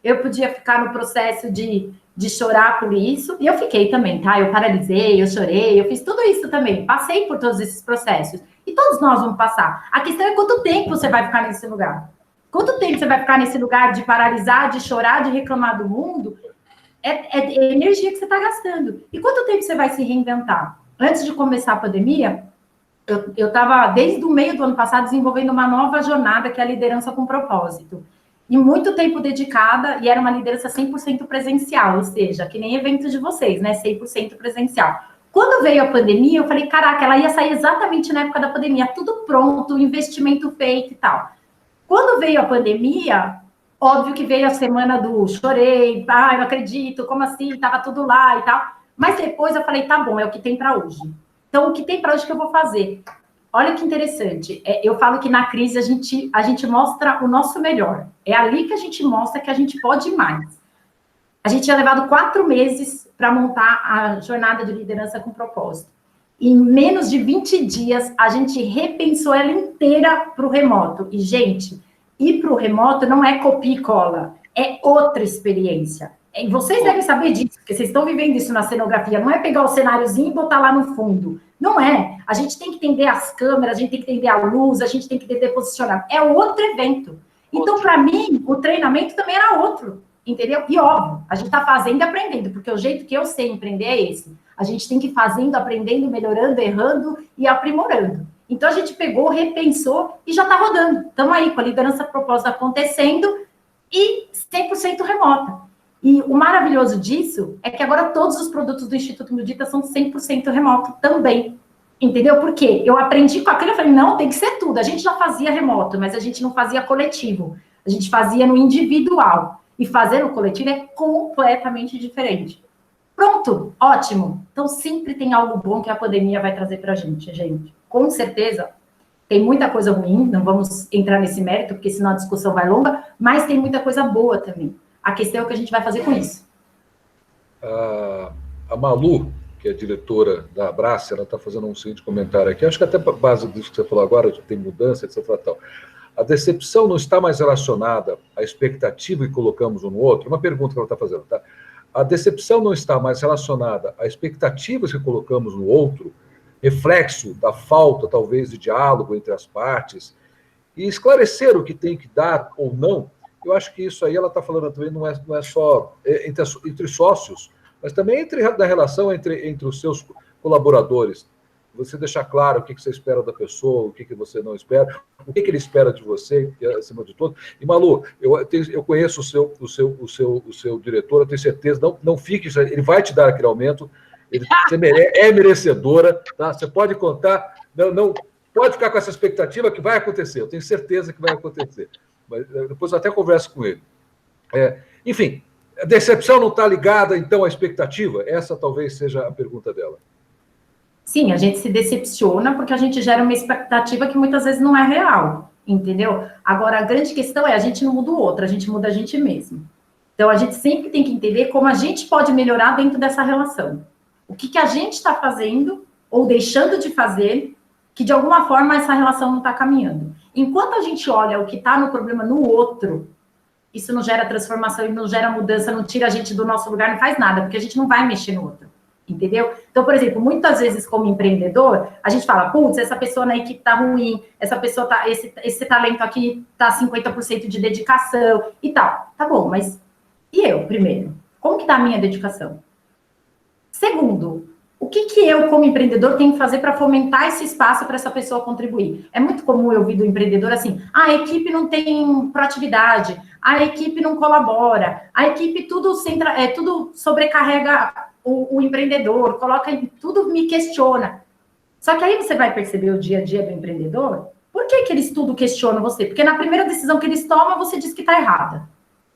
eu podia ficar no processo de chorar por isso, e eu fiquei também, tá? Eu paralisei, eu chorei, eu fiz tudo isso também, passei por todos esses processos, e todos nós vamos passar. A questão é quanto tempo você vai ficar nesse lugar. Quanto tempo você vai ficar nesse lugar de paralisar, de chorar, de reclamar do mundo? É energia que você está gastando. E quanto tempo você vai se reinventar? Antes de começar a pandemia, eu estava, desde o meio do ano passado, desenvolvendo uma nova jornada, que é a liderança com propósito. E muito tempo dedicada, e era uma liderança 100% presencial, ou seja, que nem evento de vocês, né? 100% presencial. Quando veio a pandemia, eu falei, caraca, ela ia sair exatamente na época da pandemia, tudo pronto, investimento feito e tal. Quando veio a pandemia, óbvio que veio a semana do chorei, eu não acredito, como assim, tava tudo lá e tal. Mas depois eu falei, tá bom, é o que tem para hoje. Então, o que tem para hoje que eu vou fazer? Olha que interessante, eu falo que na crise a gente mostra o nosso melhor. É ali que a gente mostra que a gente pode mais. A gente tinha levado 4 meses para montar a jornada de liderança com propósito. Em menos de 20 dias, a gente repensou ela inteira para o remoto. E, gente, ir para o remoto não é copia e cola, é outra experiência. E vocês devem saber disso, porque vocês estão vivendo isso na cenografia. Não é pegar o cenáriozinho e botar lá no fundo. Não é. A gente tem que entender as câmeras, a gente tem que entender a luz, a gente tem que entender posicionamento. É outro evento. Então, para mim, o treinamento também era outro, entendeu? E óbvio, a gente está fazendo e aprendendo, porque o jeito que eu sei empreender é esse. A gente tem que ir fazendo, aprendendo, melhorando, errando e aprimorando. Então, a gente pegou, repensou e já está rodando. Estamos aí com a liderança propósito acontecendo e 100% remota. E o maravilhoso disso é que agora todos os produtos do Instituto Mudita são 100% remoto também. Entendeu? Por quê? Eu aprendi com aquilo, eu falei, não, tem que ser tudo. A gente já fazia remoto, mas a gente não fazia coletivo. A gente fazia no individual. E fazer no coletivo é completamente diferente. Pronto, ótimo. Então, sempre tem algo bom que a pandemia vai trazer para a gente, gente. Com certeza, tem muita coisa ruim, não vamos entrar nesse mérito, porque senão a discussão vai longa, mas tem muita coisa boa também. A questão é o que a gente vai fazer com isso. A Malu, que é diretora da Abrace, ela está fazendo um seguinte comentário aqui, acho que até a base disso que você falou agora, de tem mudança, etc. Tal. A decepção não está mais relacionada à expectativa que colocamos um no outro? Uma pergunta que ela está fazendo, tá? A decepção não está mais relacionada a expectativas que colocamos no outro, reflexo da falta, talvez, de diálogo entre as partes, e esclarecer o que tem que dar ou não. Eu acho que isso aí ela está falando também, não é só entre sócios, mas também da relação entre os seus colaboradores. Você deixar claro o que você espera da pessoa, o que você não espera, o que ele espera de você, acima de tudo. E, Malu, eu conheço o seu diretor, eu tenho certeza, não fique, ele vai te dar aquele aumento, você é merecedora, tá? Você pode contar, pode ficar com essa expectativa que vai acontecer, eu tenho certeza que vai acontecer. Mas depois eu até converso com ele. Enfim, a decepção não está ligada, então, à expectativa? Essa talvez seja a pergunta dela. Sim, a gente se decepciona porque a gente gera uma expectativa que muitas vezes não é real, entendeu? Agora, a grande questão é, a gente não muda o outro, a gente muda a gente mesmo. Então, a gente sempre tem que entender como a gente pode melhorar dentro dessa relação. O que a gente está fazendo ou deixando de fazer que, de alguma forma, essa relação não está caminhando. Enquanto a gente olha o que está no problema no outro, isso não gera transformação e não gera mudança, não tira a gente do nosso lugar, não faz nada, porque a gente não vai mexer no outro, entendeu? Então, por exemplo, muitas vezes como empreendedor, a gente fala, putz, essa pessoa na equipe tá ruim, essa pessoa tá, esse talento aqui tá 50% de dedicação e tal. Tá bom, mas e eu, primeiro? Como que tá a minha dedicação? Segundo, o que eu, como empreendedor, tenho que fazer para fomentar esse espaço para essa pessoa contribuir? É muito comum eu ouvir do empreendedor assim, a equipe não tem proatividade, a equipe não colabora, a equipe tudo sobrecarrega o empreendedor, tudo me questiona. Só que aí você vai perceber o dia a dia do empreendedor, por que eles tudo questionam você? Porque na primeira decisão que eles tomam, você diz que está errada.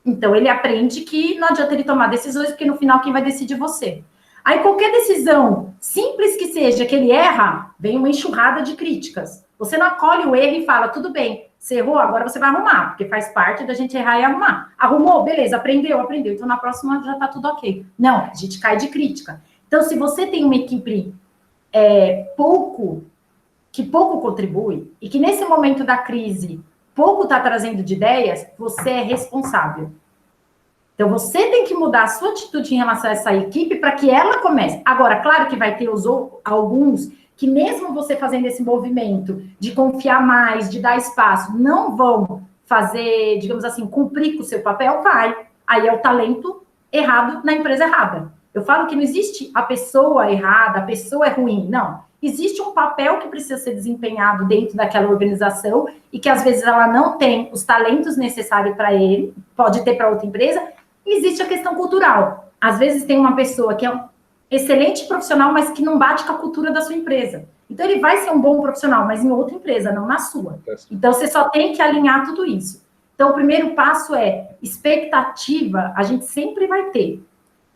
Então, ele aprende que não adianta ele tomar decisões, porque no final quem vai decidir é você. Aí, qualquer decisão, simples que seja, que ele erra, vem uma enxurrada de críticas. Você não acolhe o erro e fala, tudo bem, você errou, agora você vai arrumar, porque faz parte da gente errar e arrumar. Arrumou? Beleza, aprendeu. Então, na próxima já tá tudo ok. Não, a gente cai de crítica. Então, se você tem uma equipe que pouco contribui, e que nesse momento da crise, pouco está trazendo de ideias, você é responsável. Então, você tem que mudar a sua atitude em relação a essa equipe para que ela comece. Agora, claro que vai ter alguns que mesmo você fazendo esse movimento de confiar mais, de dar espaço, não vão fazer, digamos assim, cumprir com o seu papel, vai. Aí é o talento errado na empresa errada. Eu falo que não existe a pessoa errada, a pessoa é ruim, não. Existe um papel que precisa ser desempenhado dentro daquela organização e que às vezes ela não tem os talentos necessários para ele, pode ter para outra empresa. Existe a questão cultural. Às vezes tem uma pessoa que é um excelente profissional, mas que não bate com a cultura da sua empresa. Então, ele vai ser um bom profissional, mas em outra empresa, não na sua. Então, você só tem que alinhar tudo isso. Então, o primeiro passo é expectativa, a gente sempre vai ter.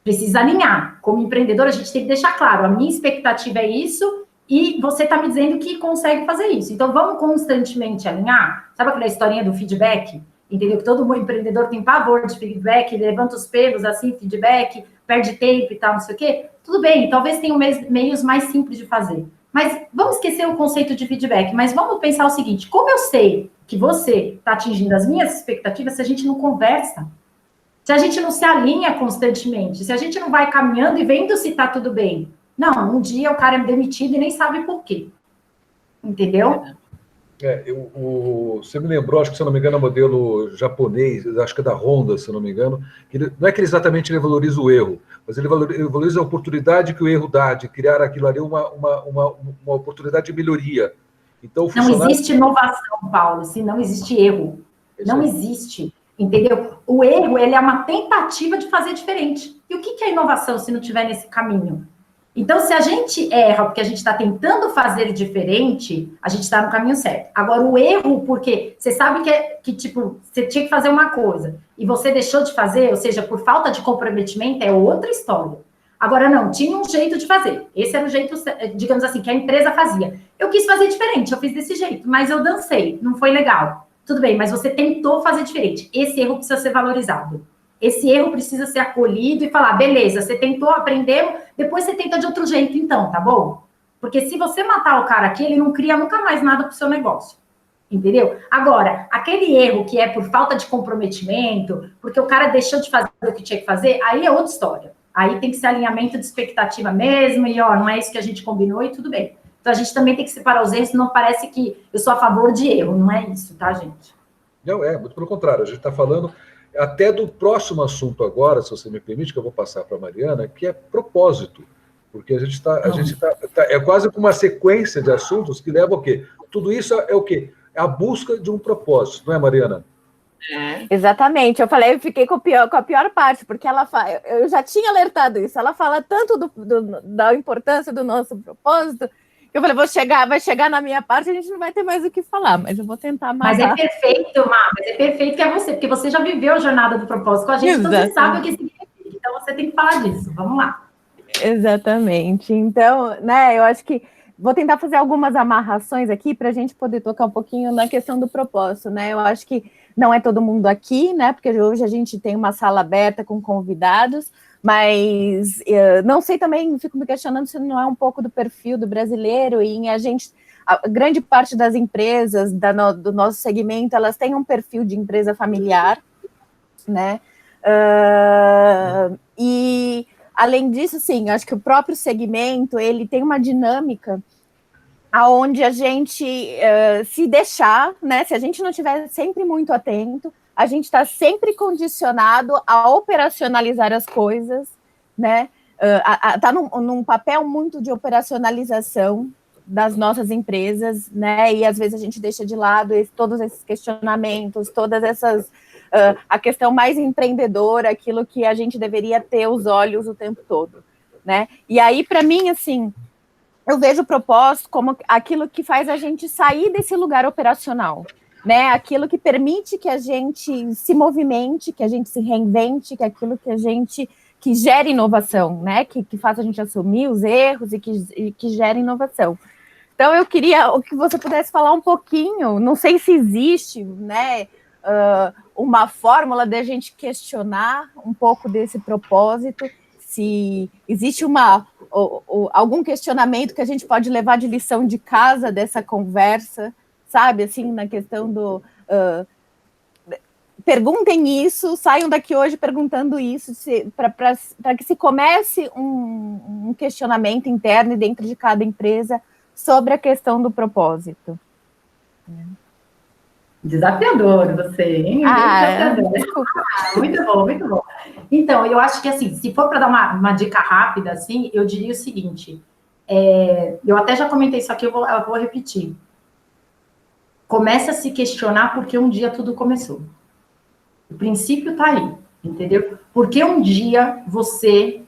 Precisa alinhar. Como empreendedor, a gente tem que deixar claro, a minha expectativa é isso e você está me dizendo que consegue fazer isso. Então, vamos constantemente alinhar. Sabe aquela historinha do feedback? Entendeu? Que todo empreendedor tem pavor de feedback, levanta os pelos, assim, feedback, perde tempo e tal, não sei o quê. Tudo bem, talvez tenham meios mais simples de fazer. Mas vamos esquecer o conceito de feedback, mas vamos pensar o seguinte, como eu sei que você está atingindo as minhas expectativas se a gente não conversa? Se a gente não se alinha constantemente, se a gente não vai caminhando e vendo se está tudo bem. Não, um dia o cara é demitido e nem sabe por quê. Entendeu? Você me lembrou, acho que, se eu não me engano, é um modelo japonês, acho que é da Honda, se eu não me engano, que não é que exatamente ele valoriza o erro, mas ele valoriza a oportunidade que o erro dá, de criar aquilo ali uma oportunidade de melhoria. Então, Não existe inovação, Paulo, se não existe erro. Não existe, entendeu? O erro, ele é uma tentativa de fazer diferente. E o que é inovação se não estiver nesse caminho? Então, se a gente erra porque a gente está tentando fazer diferente, a gente está no caminho certo. Agora, o erro, porque você sabe que tipo, você tinha que fazer uma coisa e você deixou de fazer, ou seja, por falta de comprometimento, é outra história. Agora, não, tinha um jeito de fazer. Esse era o jeito, digamos assim, que a empresa fazia. Eu quis fazer diferente, eu fiz desse jeito, mas eu dancei, não foi legal. Tudo bem, mas você tentou fazer diferente. Esse erro precisa ser valorizado. Esse erro precisa ser acolhido e falar, beleza, você tentou, aprendeu, depois você tenta de outro jeito, então, tá bom? Porque se você matar o cara aqui, ele não cria nunca mais nada pro seu negócio, entendeu? Agora, aquele erro que é por falta de comprometimento, porque o cara deixou de fazer o que tinha que fazer, aí é outra história. Aí tem que ser alinhamento de expectativa mesmo, e ó, não é isso que a gente combinou e tudo bem. Então, a gente também tem que separar os erros, senão parece que eu sou a favor de erro, não é isso, tá, gente? Não, muito pelo contrário, a gente está falando até do próximo assunto agora, se você me permite, que eu vou passar para a Mariana, que é propósito. Porque a gente é quase como uma sequência de assuntos que leva ao quê? Tudo isso é o quê? É a busca de um propósito, não é, Mariana? Exatamente. Eu fiquei com a pior parte, porque eu já tinha alertado isso. Ela fala tanto da importância do nosso propósito, Eu falei, vai chegar na minha parte, a gente não vai ter mais o que falar, mas eu vou tentar mais. Mas é perfeito, Má, mas é perfeito que é você, porque você já viveu a jornada do propósito com a gente, então você sabe o que significa. Então você tem que falar disso. Vamos lá. Exatamente. Então, né, eu acho que vou tentar fazer algumas amarrações aqui para a gente poder tocar um pouquinho na questão do propósito, né? Eu acho que não é todo mundo aqui, né? Porque hoje a gente tem uma sala aberta com convidados, mas não sei também, fico me questionando se não é um pouco do perfil do brasileiro e a grande parte das empresas do nosso segmento, elas têm um perfil de empresa familiar, né? E além disso, sim, acho que o próprio segmento, ele tem uma dinâmica aonde a gente se deixar, né? Se a gente não estiver sempre muito atento, a gente está sempre condicionado a operacionalizar as coisas, né? Está num papel muito de operacionalização das nossas empresas, né? E às vezes a gente deixa de lado todos esses questionamentos, todas essas a questão mais empreendedora, aquilo que a gente deveria ter os olhos o tempo todo, né? E aí, para mim, assim, eu vejo o propósito como aquilo que faz a gente sair desse lugar operacional, né? Aquilo que permite que a gente se movimente, que a gente se reinvente, que aquilo que gera inovação, né? Que faz a gente assumir os erros e que gera inovação. Então, eu queria que você pudesse falar um pouquinho, não sei se existe, né, uma fórmula de a gente questionar um pouco desse propósito, se existe algum questionamento que a gente pode levar de lição de casa dessa conversa, sabe, assim, na questão do... perguntem isso, saiam daqui hoje perguntando isso, para que se comece um questionamento interno e dentro de cada empresa sobre a questão do propósito. Desafiador você, hein? Desafiador. Muito bom, muito bom. Então, eu acho que, assim, se for para dar uma dica rápida, assim, eu diria o seguinte, eu até já comentei isso aqui, eu vou repetir. Comece a se questionar porque um dia tudo começou. O princípio está aí, entendeu? Porque um dia você,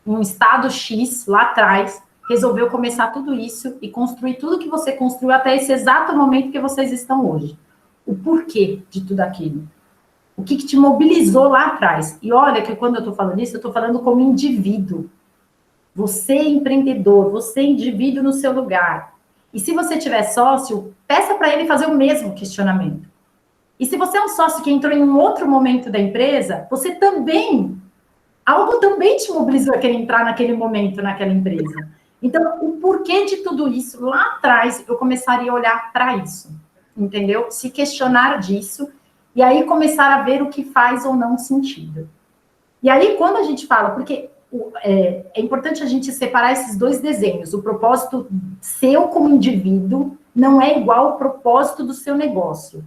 em um estado X, lá atrás, resolveu começar tudo isso e construir tudo que você construiu até esse exato momento que vocês estão hoje. O porquê de tudo aquilo. O que te mobilizou lá atrás. E olha que quando eu estou falando isso, eu estou falando como indivíduo. Você é empreendedor, você é indivíduo no seu lugar. E se você tiver sócio, peça para ele fazer o mesmo questionamento. E se você é um sócio que entrou em um outro momento da empresa, você também... Algo também te mobilizou a querer entrar naquele momento, naquela empresa. Então, o porquê de tudo isso, lá atrás, eu começaria a olhar para isso, entendeu? Se questionar disso, e aí começar a ver o que faz ou não sentido. E aí, quando a gente fala, porque é importante a gente separar esses dois desenhos, o propósito seu como indivíduo não é igual ao propósito do seu negócio.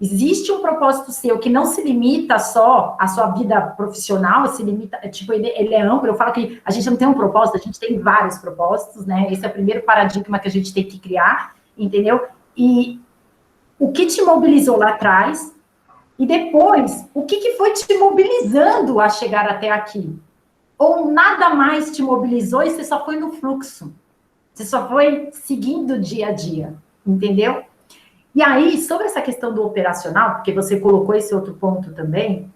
Existe um propósito seu que não se limita só à sua vida profissional, se limita, tipo, ele é amplo. Eu falo que a gente não tem um propósito, a gente tem vários propósitos, né? Esse é o primeiro paradigma que a gente tem que criar, entendeu? E o que te mobilizou lá atrás, e depois, o que foi te mobilizando a chegar até aqui? Ou nada mais te mobilizou e você só foi no fluxo. Você só foi seguindo dia a dia, entendeu? E aí, sobre essa questão do operacional, porque você colocou esse outro ponto também,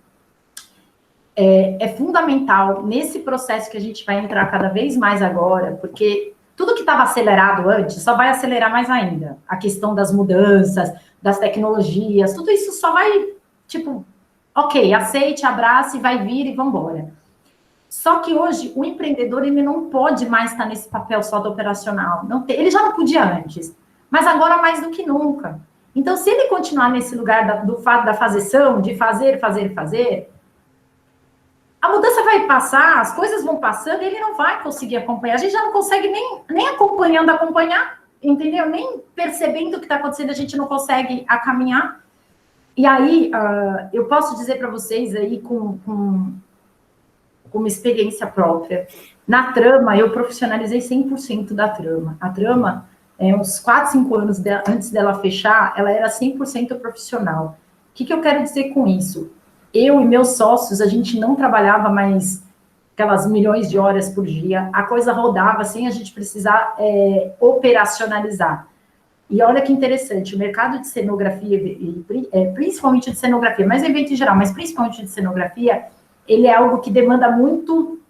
é fundamental nesse processo que a gente vai entrar cada vez mais agora, porque tudo que estava acelerado antes só vai acelerar mais ainda. A questão das mudanças, das tecnologias, tudo isso só vai, tipo, ok, aceite, abrace, vai vir e vamos embora. Só que hoje, o empreendedor, ele não pode mais estar nesse papel só do operacional. Ele já não podia antes, mas agora mais do que nunca. Então, se ele continuar nesse lugar do fato da fazeção, de fazer, a mudança vai passar, as coisas vão passando e ele não vai conseguir acompanhar. A gente já não consegue nem acompanhar, entendeu? Nem percebendo o que está acontecendo, a gente não consegue caminhar. E aí, eu posso dizer para vocês aí, com uma experiência própria, na Trama, eu profissionalizei 100% da Trama. A Trama... uns 4, 5 anos antes dela fechar, ela era 100% profissional. O que eu quero dizer com isso? Eu e meus sócios, a gente não trabalhava mais aquelas milhões de horas por dia, a coisa rodava sem a gente precisar operacionalizar. E olha que interessante, o mercado de cenografia, principalmente de cenografia, mas evento em geral, mas principalmente de cenografia, ele é algo que demanda muito,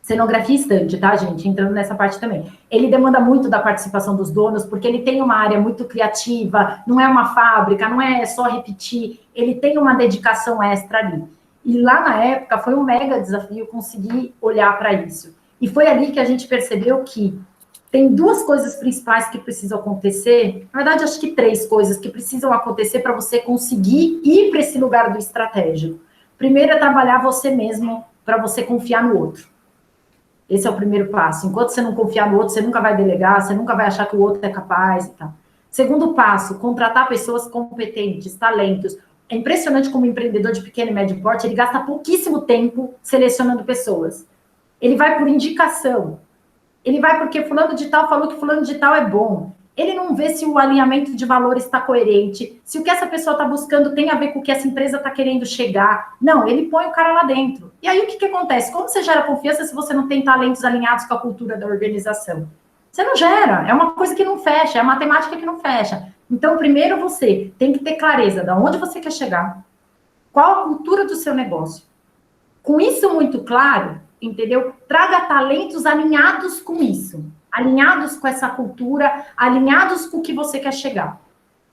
cenografia e estande, tá, gente? Entrando nessa parte também. Ele demanda muito da participação dos donos, porque ele tem uma área muito criativa, não é uma fábrica, não é só repetir, ele tem uma dedicação extra ali. E lá na época foi um mega desafio conseguir olhar para isso. E foi ali que a gente percebeu que tem duas coisas principais que precisam acontecer, na verdade, acho que 3 coisas que precisam acontecer para você conseguir ir para esse lugar do estratégico. Primeiro é trabalhar você mesmo para você confiar no outro. Esse é o primeiro passo. Enquanto você não confiar no outro, você nunca vai delegar, você nunca vai achar que o outro é capaz e tal. Segundo passo, contratar pessoas competentes, talentos. É impressionante como o empreendedor de pequeno e médio porte, ele gasta pouquíssimo tempo selecionando pessoas. Ele vai por indicação. Ele vai porque fulano de tal falou que fulano de tal é bom. Ele não vê se o alinhamento de valores está coerente, se o que essa pessoa está buscando tem a ver com o que essa empresa está querendo chegar. Não, ele põe o cara lá dentro. E aí o que acontece? Como você gera confiança se você não tem talentos alinhados com a cultura da organização? Você não gera, é uma coisa que não fecha, é a matemática que não fecha. Então, primeiro você tem que ter clareza de onde você quer chegar, qual a cultura do seu negócio. Com isso muito claro, entendeu? Traga talentos alinhados com isso, alinhados com essa cultura, alinhados com o que você quer chegar.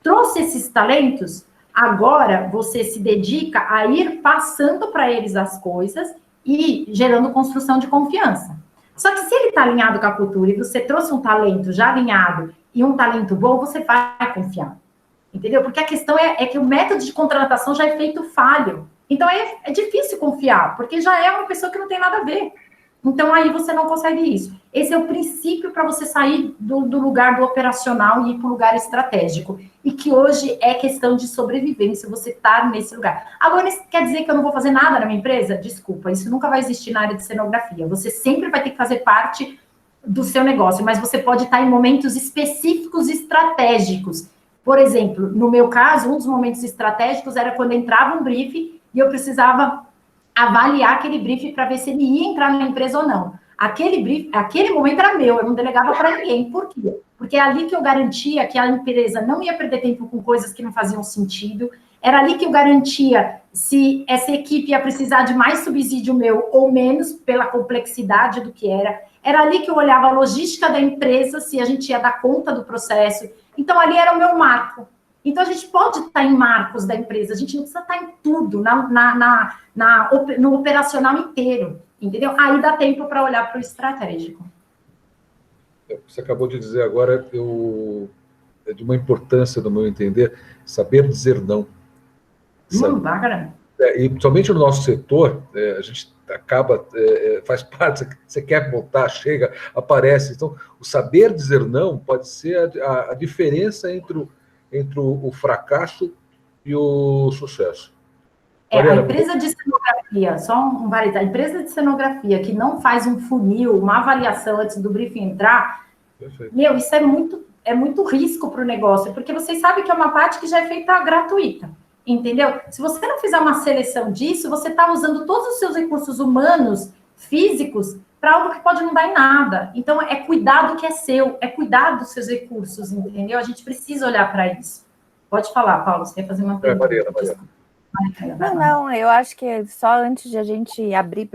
Trouxe esses talentos, agora você se dedica a ir passando para eles as coisas e gerando construção de confiança. Só que se ele está alinhado com a cultura e você trouxe um talento já alinhado e um talento bom, você vai confiar. Entendeu? Porque a questão é que o método de contratação já é feito falho. Então, é difícil confiar, porque já é uma pessoa que não tem nada a ver. Então, aí você não consegue isso. Esse é o princípio para você sair do lugar do operacional e ir para o lugar estratégico. E que hoje é questão de sobrevivência, você estar nesse lugar. Agora, isso quer dizer que eu não vou fazer nada na minha empresa? Desculpa, isso nunca vai existir na área de cenografia. Você sempre vai ter que fazer parte do seu negócio, mas você pode estar em momentos específicos estratégicos. Por exemplo, no meu caso, um dos momentos estratégicos era quando entrava um brief e eu precisava avaliar aquele brief para ver se ele ia entrar na empresa ou não. Aquele brief, aquele momento era meu, eu não delegava para ninguém. Por quê? Porque é ali que eu garantia que a empresa não ia perder tempo com coisas que não faziam sentido, era ali que eu garantia se essa equipe ia precisar de mais subsídio meu ou menos, pela complexidade do que era ali que eu olhava a logística da empresa, se a gente ia dar conta do processo. Então, ali era o meu marco. Então, a gente pode estar em marcos da empresa, a gente não precisa estar em tudo, no operacional inteiro, entendeu? Aí dá tempo para olhar para o estratégico. Você acabou de dizer agora, é de uma importância, no meu entender, saber dizer não. Bacana. E principalmente no nosso setor, a gente acaba, faz parte, você quer voltar, chega, aparece. Então, o saber dizer não pode ser a diferença entre o fracasso e o sucesso. A empresa de cenografia, só um parênteses, a empresa de cenografia que não faz um funil, uma avaliação antes do briefing entrar, perfeito. Meu, isso é muito risco para o negócio, porque vocês sabem que é uma parte que já é feita gratuita, entendeu? Se você não fizer uma seleção disso, você está usando todos os seus recursos humanos, físicos, para algo que pode não dar em nada. Então, é cuidar do que é seu, é cuidar dos seus recursos, entendeu? A gente precisa olhar para isso. Pode falar, Paulo, você quer fazer uma pergunta? Mariana. Não, eu acho que só antes de a gente abrir,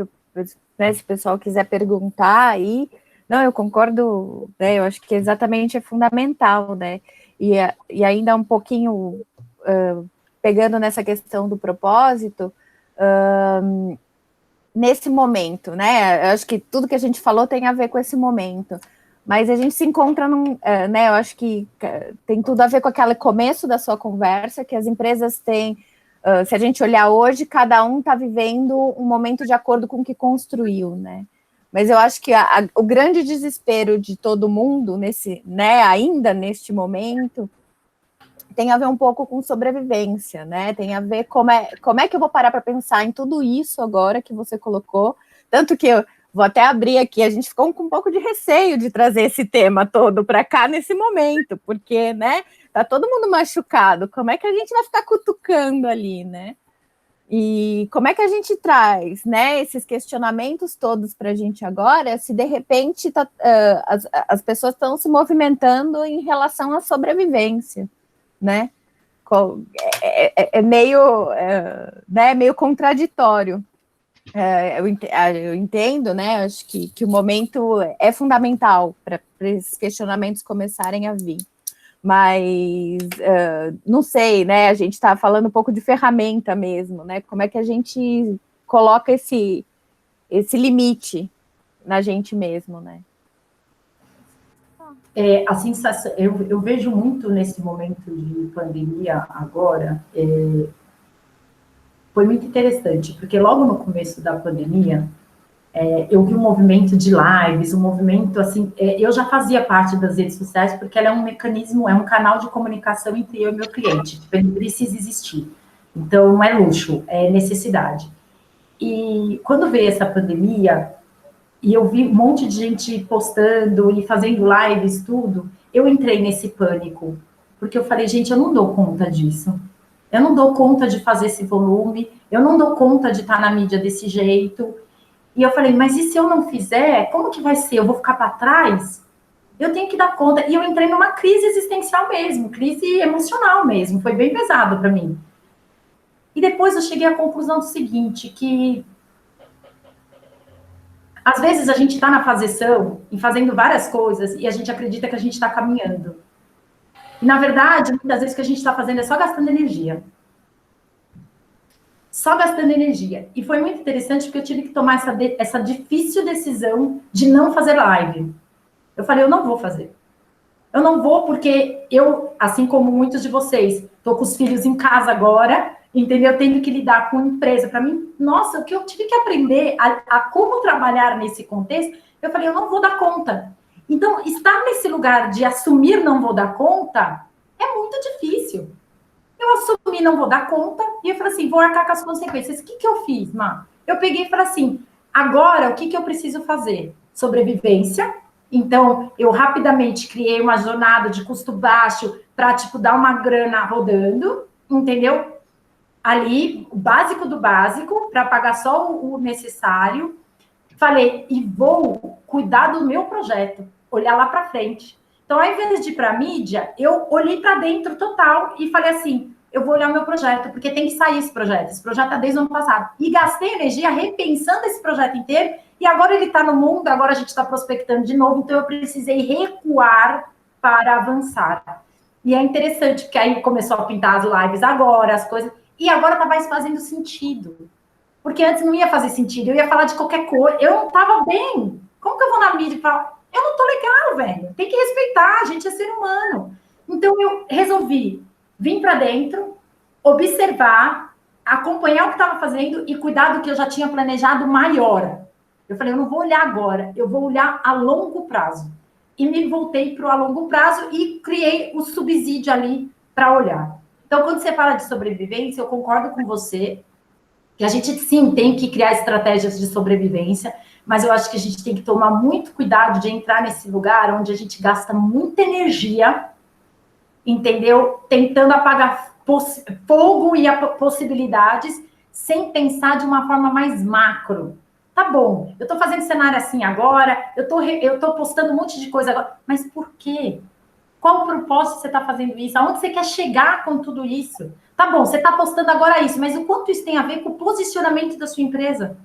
né, se o pessoal quiser perguntar aí, não, eu concordo, né, eu acho que exatamente é fundamental, né, e ainda um pouquinho pegando nessa questão do propósito, nesse momento, né, eu acho que tudo que a gente falou tem a ver com esse momento, mas a gente se encontra né, eu acho que tem tudo a ver com aquele começo da sua conversa, que as empresas têm. Se a gente olhar hoje, cada um está vivendo um momento de acordo com o que construiu, né? Mas eu acho que o grande desespero de todo mundo, né, ainda neste momento, tem a ver um pouco com sobrevivência, né? Tem a ver como é que eu vou parar para pensar em tudo isso agora que você colocou. Tanto que eu vou até abrir aqui, a gente ficou com um pouco de receio de trazer esse tema todo para cá nesse momento, porque, né? Tá todo mundo machucado, como é que a gente vai ficar cutucando ali, né? E como é que a gente traz, né, esses questionamentos todos para a gente agora, se de repente as pessoas estão se movimentando em relação à sobrevivência, né? É meio, né, meio contraditório. Eu entendo, né? Acho que o momento é fundamental para esses questionamentos começarem a vir. Mas não sei, né? A gente está falando um pouco de ferramenta mesmo, né? Como é que a gente coloca esse limite na gente mesmo, né? A sensação, eu vejo muito nesse momento de pandemia agora, foi muito interessante, porque logo no começo da pandemia, eu vi um movimento de lives, um movimento assim, eu já fazia parte das redes sociais, porque ela é um mecanismo, é um canal de comunicação entre eu e meu cliente, tipo, ele precisa existir. Então, não é luxo, é necessidade. E quando veio essa pandemia, e eu vi um monte de gente postando e fazendo lives, tudo, eu entrei nesse pânico, porque eu falei, gente, eu não dou conta disso. Eu não dou conta de fazer esse volume, eu não dou conta de estar na mídia desse jeito. E eu falei, mas e se eu não fizer, como que vai ser? Eu vou ficar para trás? Eu tenho que dar conta. E eu entrei numa crise existencial mesmo, crise emocional mesmo, foi bem pesado para mim. E depois eu cheguei à conclusão do seguinte, que às vezes a gente está na fazeção e fazendo várias coisas e a gente acredita que a gente está caminhando. E, na verdade, muitas vezes o que a gente está fazendo é só gastando energia. Só gastando energia. E foi muito interessante porque eu tive que tomar essa difícil decisão de não fazer live. Eu falei, eu não vou fazer. Eu não vou porque eu, assim como muitos de vocês, estou com os filhos em casa agora, entendeu? Tendo que lidar com empresa. Para mim, nossa, o que eu tive que aprender a como trabalhar nesse contexto, eu falei, eu não vou dar conta. Então, estar nesse lugar de assumir não vou dar conta é muito difícil. Eu assumi não vou dar conta e eu falei assim, vou arcar com as consequências. O que eu fiz, Má? Eu peguei e falei assim, agora o que eu preciso fazer? Sobrevivência. Então, eu rapidamente criei uma jornada de custo baixo para, tipo, dar uma grana rodando, entendeu? Ali, o básico do básico, para pagar só o necessário. Falei, e vou cuidar do meu projeto, olhar lá para frente. Então, ao invés de ir para a mídia, eu olhei para dentro total e falei assim, eu vou olhar o meu projeto, porque tem que sair esse projeto. Esse projeto está desde o ano passado. E gastei energia repensando esse projeto inteiro, e agora ele está no mundo, agora a gente está prospectando de novo, então eu precisei recuar para avançar. E é interessante, porque aí começou a pintar as lives agora, as coisas, e agora está mais fazendo sentido. Porque antes não ia fazer sentido, eu ia falar de qualquer coisa, eu não estava bem. Como que eu vou na mídia e falar, eu não tô legal, velho, tem que respeitar, a gente é ser humano. Então eu resolvi vir para dentro, observar, acompanhar o que estava fazendo e cuidar do que eu já tinha planejado maior. Eu falei, eu não vou olhar agora, eu vou olhar a longo prazo. E me voltei para o a longo prazo e criei o subsídio ali para olhar. Então, quando você fala de sobrevivência, eu concordo com você, que a gente, sim, tem que criar estratégias de sobrevivência, mas eu acho que a gente tem que tomar muito cuidado de entrar nesse lugar onde a gente gasta muita energia, entendeu? Tentando apagar fogo e possibilidades, sem pensar de uma forma mais macro. Tá bom, eu tô fazendo cenário assim agora, eu tô postando um monte de coisa agora, mas por quê? Qual o propósito você está fazendo isso? Aonde você quer chegar com tudo isso? Tá bom, você está postando agora isso, mas o quanto isso tem a ver com o posicionamento da sua empresa?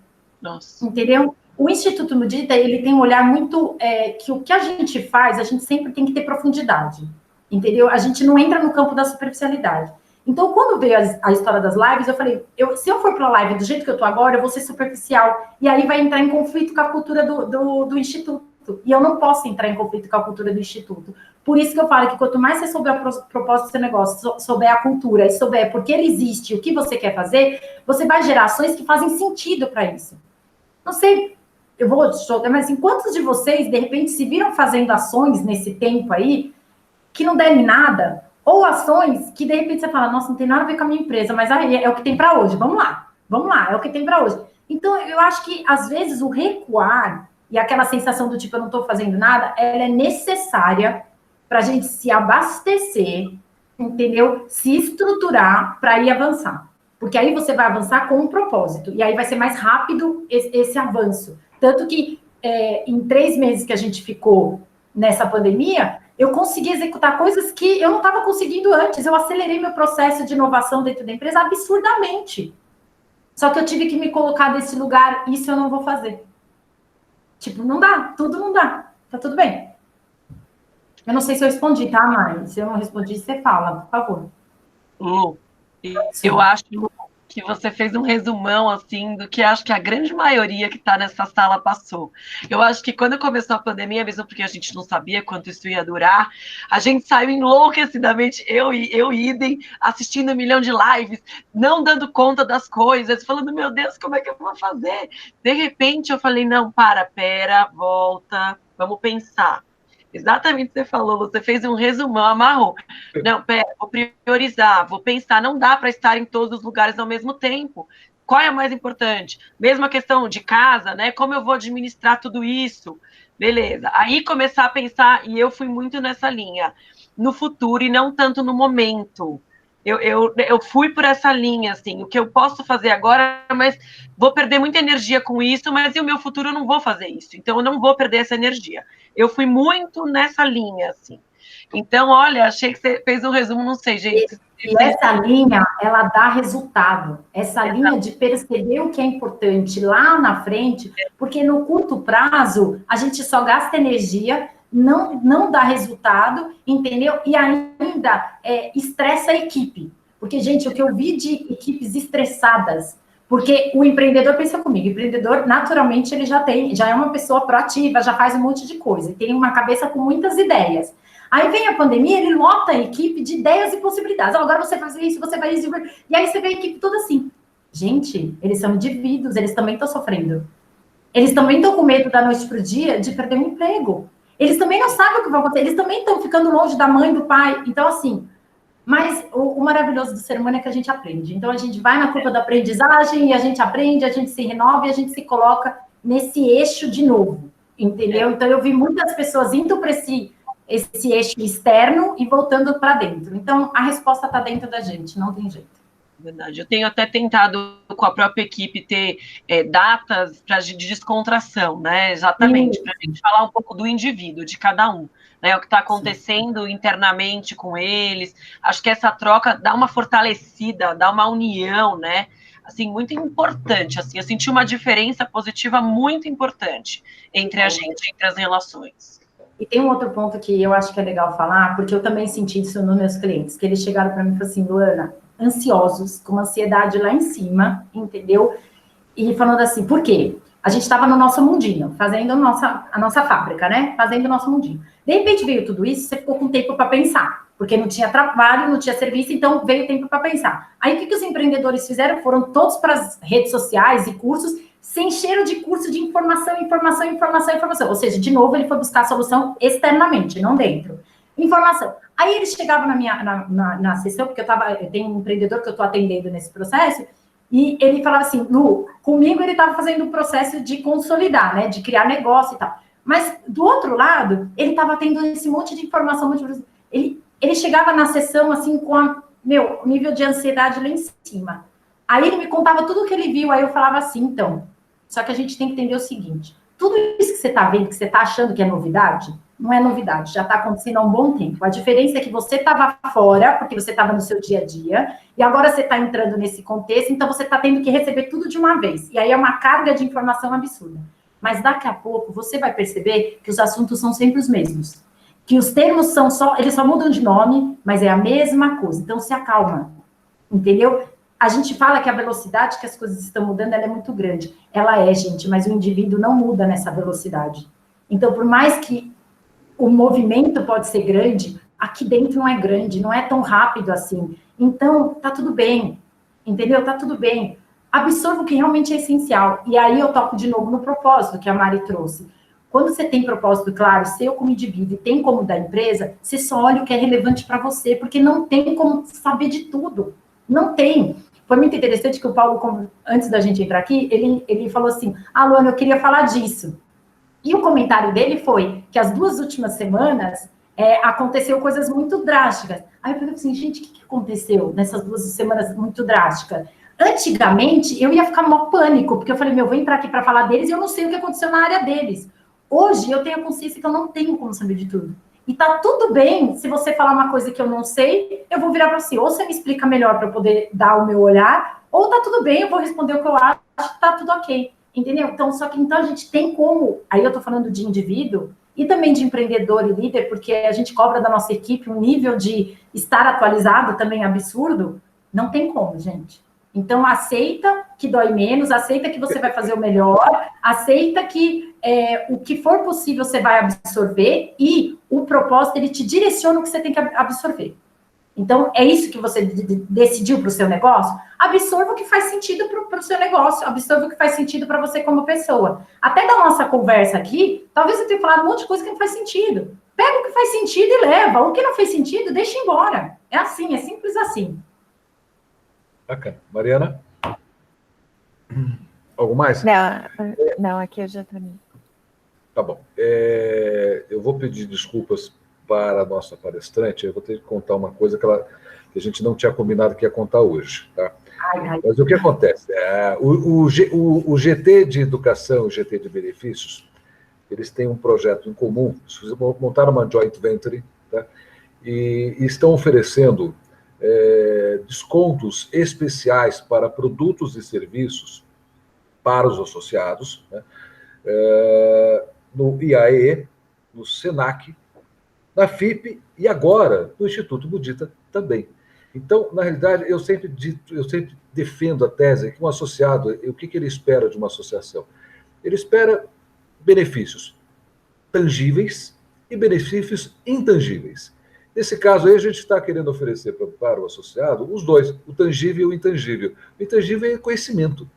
Nossa. Entendeu? O Instituto Mudita, ele tem um olhar muito... que o que a gente faz, a gente sempre tem que ter profundidade. Entendeu? A gente não entra no campo da superficialidade. Então, quando veio a história das lives, eu falei, se eu for para a live do jeito que eu estou agora, eu vou ser superficial. E aí vai entrar em conflito com a cultura do Instituto. E eu não posso entrar em conflito com a cultura do Instituto. Por isso que eu falo que quanto mais você souber o propósito do seu negócio, souber a cultura, e souber por que ele existe, o que você quer fazer, você vai gerar ações que fazem sentido para isso. Não sei, eu vou jogar, mas assim, quantos de vocês, de repente, se viram fazendo ações nesse tempo aí, que não devem nada, ou ações que, de repente, você fala, nossa, não tem nada a ver com a minha empresa, mas aí é o que tem para hoje, vamos lá, é o que tem para hoje. Então, eu acho que, às vezes, o recuar e aquela sensação do tipo, eu não estou fazendo nada, ela é necessária para a gente se abastecer, entendeu? Se estruturar para ir avançar. Porque aí você vai avançar com um propósito, e aí vai ser mais rápido esse avanço. Tanto que em 3 meses que a gente ficou nessa pandemia, eu consegui executar coisas que eu não estava conseguindo antes. Eu acelerei meu processo de inovação dentro da empresa absurdamente. Só que eu tive que me colocar nesse lugar, isso eu não vou fazer. Tipo, não dá, tudo não dá. Tá tudo bem. Eu não sei se eu respondi, tá, Mari? Se eu não respondi, você fala, por favor. Lu, eu acho que você fez um resumão, assim, do que acho que a grande maioria que está nessa sala passou. Eu acho que quando começou a pandemia, mesmo porque a gente não sabia quanto isso ia durar, a gente saiu enlouquecidamente, eu idem, assistindo 1 milhão de lives, não dando conta das coisas, falando, meu Deus, como é que eu vou fazer? De repente, eu falei, não, pera, volta, vamos pensar. Exatamente o que você falou, você fez um resumão, amarrou. Não, pera, vou priorizar, vou pensar, não dá para estar em todos os lugares ao mesmo tempo. Qual é a mais importante? Mesma questão de casa, né? Como eu vou administrar tudo isso? Beleza. Aí começar a pensar, e eu fui muito nessa linha, no futuro e não tanto no momento. Eu fui por essa linha, assim, o que eu posso fazer agora, mas vou perder muita energia com isso, mas e o meu futuro eu não vou fazer isso, então eu não vou perder essa energia. Eu fui muito nessa linha, assim. Então, olha, achei que você fez um resumo, não sei, gente. E essa linha, ela dá resultado. Essa linha de perceber o que é importante lá na frente, porque no curto prazo, a gente só gasta energia, não dá resultado, entendeu? E ainda estressa a equipe. Porque, gente, o que eu vi de equipes estressadas, porque o empreendedor, pensa comigo, o empreendedor, naturalmente, ele já é uma pessoa proativa, já faz um monte de coisa, e tem uma cabeça com muitas ideias. Aí vem a pandemia, ele lota a equipe de ideias e possibilidades. Agora você faz isso, você faz isso. E aí você vê a equipe toda assim. Gente, eles são indivíduos, eles também estão sofrendo. Eles também estão com medo da noite para o dia de perder um emprego. Eles também não sabem o que vai acontecer. Eles também estão ficando longe da mãe, do pai. Então, assim, mas o maravilhoso do ser humano é que a gente aprende. Então, a gente vai na curva da aprendizagem e a gente aprende, a gente se renova e a gente se coloca nesse eixo de novo. Entendeu? Então, eu vi muitas pessoas indo para esse eixo externo e voltando para dentro. Então, a resposta está dentro da gente, não tem jeito. Verdade. Eu tenho até tentado com a própria equipe ter datas de descontração, né? Exatamente, para a gente falar um pouco do indivíduo, de cada um, né? O que está acontecendo internamente com eles. Acho que essa troca dá uma fortalecida, dá uma união, né? Assim, muito importante. Assim, eu senti uma diferença positiva muito importante entre a gente, entre as relações. E tem um outro ponto que eu acho que é legal falar, porque eu também senti isso nos meus clientes, que eles chegaram para mim e falaram assim, Luana, ansiosos, com uma ansiedade lá em cima, entendeu? E falando assim, por quê? A gente estava no nosso mundinho, fazendo a nossa fábrica, né? Fazendo o nosso mundinho. De repente veio tudo isso, você ficou com tempo para pensar, porque não tinha trabalho, não tinha serviço, então veio tempo para pensar. Aí o que os empreendedores fizeram? Foram todos para as redes sociais e cursos, sem cheiro de curso de informação. Ou seja, de novo, ele foi buscar a solução externamente, não dentro. Informação. Aí eles chegavam na sessão, porque eu tenho um empreendedor que eu estou atendendo nesse processo, e ele falava assim, Lu, comigo ele estava fazendo um processo de consolidar, né, de criar negócio e tal. Mas, do outro lado, ele estava tendo esse monte de informação. Ele chegava na sessão, assim, com o nível de ansiedade lá em cima. Aí ele me contava tudo o que ele viu, aí eu falava assim, então, só que a gente tem que entender o seguinte, tudo isso que você está vendo, que você está achando que é novidade, não é novidade, já está acontecendo há um bom tempo. A diferença é que você estava fora, porque você estava no seu dia a dia, e agora você está entrando nesse contexto, então você está tendo que receber tudo de uma vez. E aí é uma carga de informação absurda. Mas daqui a pouco você vai perceber que os assuntos são sempre os mesmos. Que os termos eles só mudam de nome, mas é a mesma coisa. Então se acalma, entendeu? A gente fala que a velocidade que as coisas estão mudando, ela é muito grande. Ela é, gente, mas o indivíduo não muda nessa velocidade. Então, por mais que o movimento pode ser grande, aqui dentro não é grande, não é tão rápido assim. Então, tá tudo bem, entendeu? Tá tudo bem. Absorva o que realmente é essencial. E aí eu toco de novo no propósito que a Mari trouxe. Quando você tem propósito claro, seu como indivíduo e tem como da empresa, você só olha o que é relevante para você, porque não tem como saber de tudo. Não tem. Foi muito interessante que o Paulo, antes da gente entrar aqui, ele falou assim, Luana, eu queria falar disso. E o comentário dele foi que as 2 últimas semanas aconteceu coisas muito drásticas. Aí eu falei assim, gente, o que aconteceu nessas 2 semanas muito drásticas? Antigamente, eu ia ficar mó pânico, porque eu falei, vou entrar aqui para falar deles e eu não sei o que aconteceu na área deles. Hoje, eu tenho a consciência que eu não tenho como saber de tudo. E tá tudo bem, se você falar uma coisa que eu não sei, eu vou virar para você. Ou você me explica melhor para eu poder dar o meu olhar, ou tá tudo bem, eu vou responder o que eu acho, tá tudo ok. Entendeu? Então, então a gente tem como, aí eu tô falando de indivíduo, e também de empreendedor e líder, porque a gente cobra da nossa equipe um nível de estar atualizado também absurdo, não tem como, gente. Então, aceita que dói menos, aceita que você vai fazer o melhor, aceita que o que for possível você vai absorver e o propósito, ele te direciona o que você tem que absorver. Então, é isso que você decidiu para o seu negócio? Absorva o que faz sentido para o seu negócio, absorva o que faz sentido para você como pessoa. Até da nossa conversa aqui, talvez você tenha falado um monte de coisa que não faz sentido. Pega o que faz sentido e leva. O que não fez sentido, deixa embora. É assim, é simples assim. Bacana. Mariana? Algo mais? Não, aqui eu já terminei. Tá bom. Eu vou pedir desculpas para a nossa palestrante, eu vou ter que contar uma coisa que a gente não tinha combinado que ia contar hoje, tá? Mas o que acontece? O GT de Educação, o GT de Benefícios, eles têm um projeto em comum, montaram uma joint venture, tá? E estão oferecendo descontos especiais para produtos e serviços para os associados, né? No IAE, no SENAC, na FIP e agora no Instituto Mudita também. Então, na realidade, eu sempre defendo a tese que um associado, o que ele espera de uma associação? Ele espera benefícios tangíveis e benefícios intangíveis. Nesse caso aí, a gente está querendo oferecer para o associado os dois, o tangível e o intangível. O intangível é conhecimento.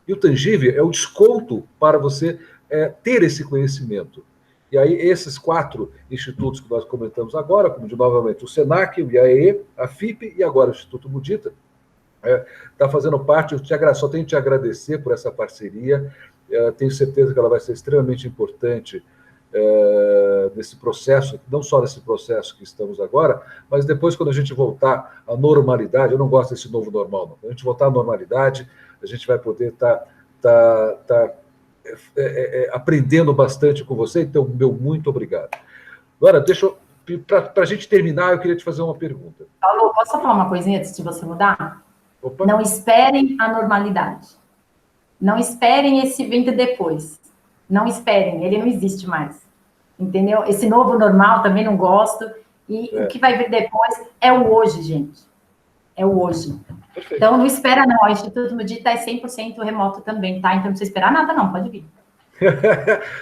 E o tangível é o desconto para você ter esse conhecimento. E aí, esses 4 institutos que nós comentamos agora, como novamente o SENAC, o IAE, a FIP e agora o Instituto Mudita, está fazendo parte. Só tenho que te agradecer por essa parceria. Tenho certeza que ela vai ser extremamente importante nesse processo, não só nesse processo que estamos agora, mas depois, quando a gente voltar à normalidade. Eu não gosto desse novo normal, não. Quando a gente voltar à normalidade, a gente vai poder estar aprendendo bastante com você. Então, meu muito obrigado. Agora, para a gente terminar, eu queria te fazer uma pergunta. Paulo, posso falar uma coisinha antes de você mudar? Opa. Não esperem a normalidade. Não esperem esse evento depois. Não esperem, ele não existe mais. Entendeu? Esse novo normal também não gosto. E o que vai vir depois é o hoje, gente. É o hoje. Perfeito. Então, não espera não. O Instituto Mudita é 100% remoto também, tá? Então, não precisa esperar nada não, pode vir.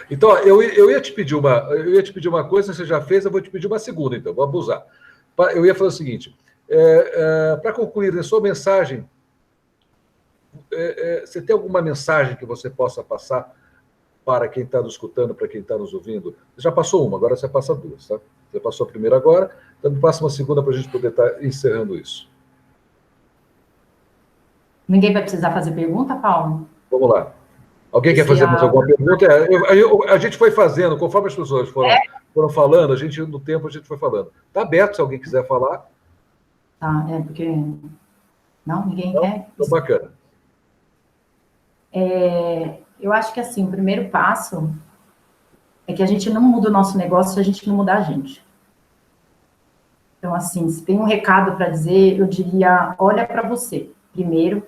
Então, eu ia te pedir uma coisa, você já fez, eu vou te pedir uma segunda, então, vou abusar. Eu ia falar o seguinte, para concluir, a sua mensagem, você tem alguma mensagem que você possa passar para quem está nos escutando, para quem está nos ouvindo? Você já passou uma, agora você passa 2, tá? Você passou a primeira agora, então me passa uma segunda para a gente poder estar encerrando isso. Ninguém vai precisar fazer pergunta, Paulo? Vamos lá. Alguém quer fazer mais alguma pergunta? A gente foi fazendo, conforme as pessoas foram falando, no tempo a gente foi falando. Está aberto, se alguém quiser falar. Tá, porque... Não, ninguém quer? Então, bacana. Eu acho que, assim, o primeiro passo é que a gente não muda o nosso negócio se a gente não mudar a gente. Então, assim, se tem um recado para dizer, eu diria, olha para você, primeiro,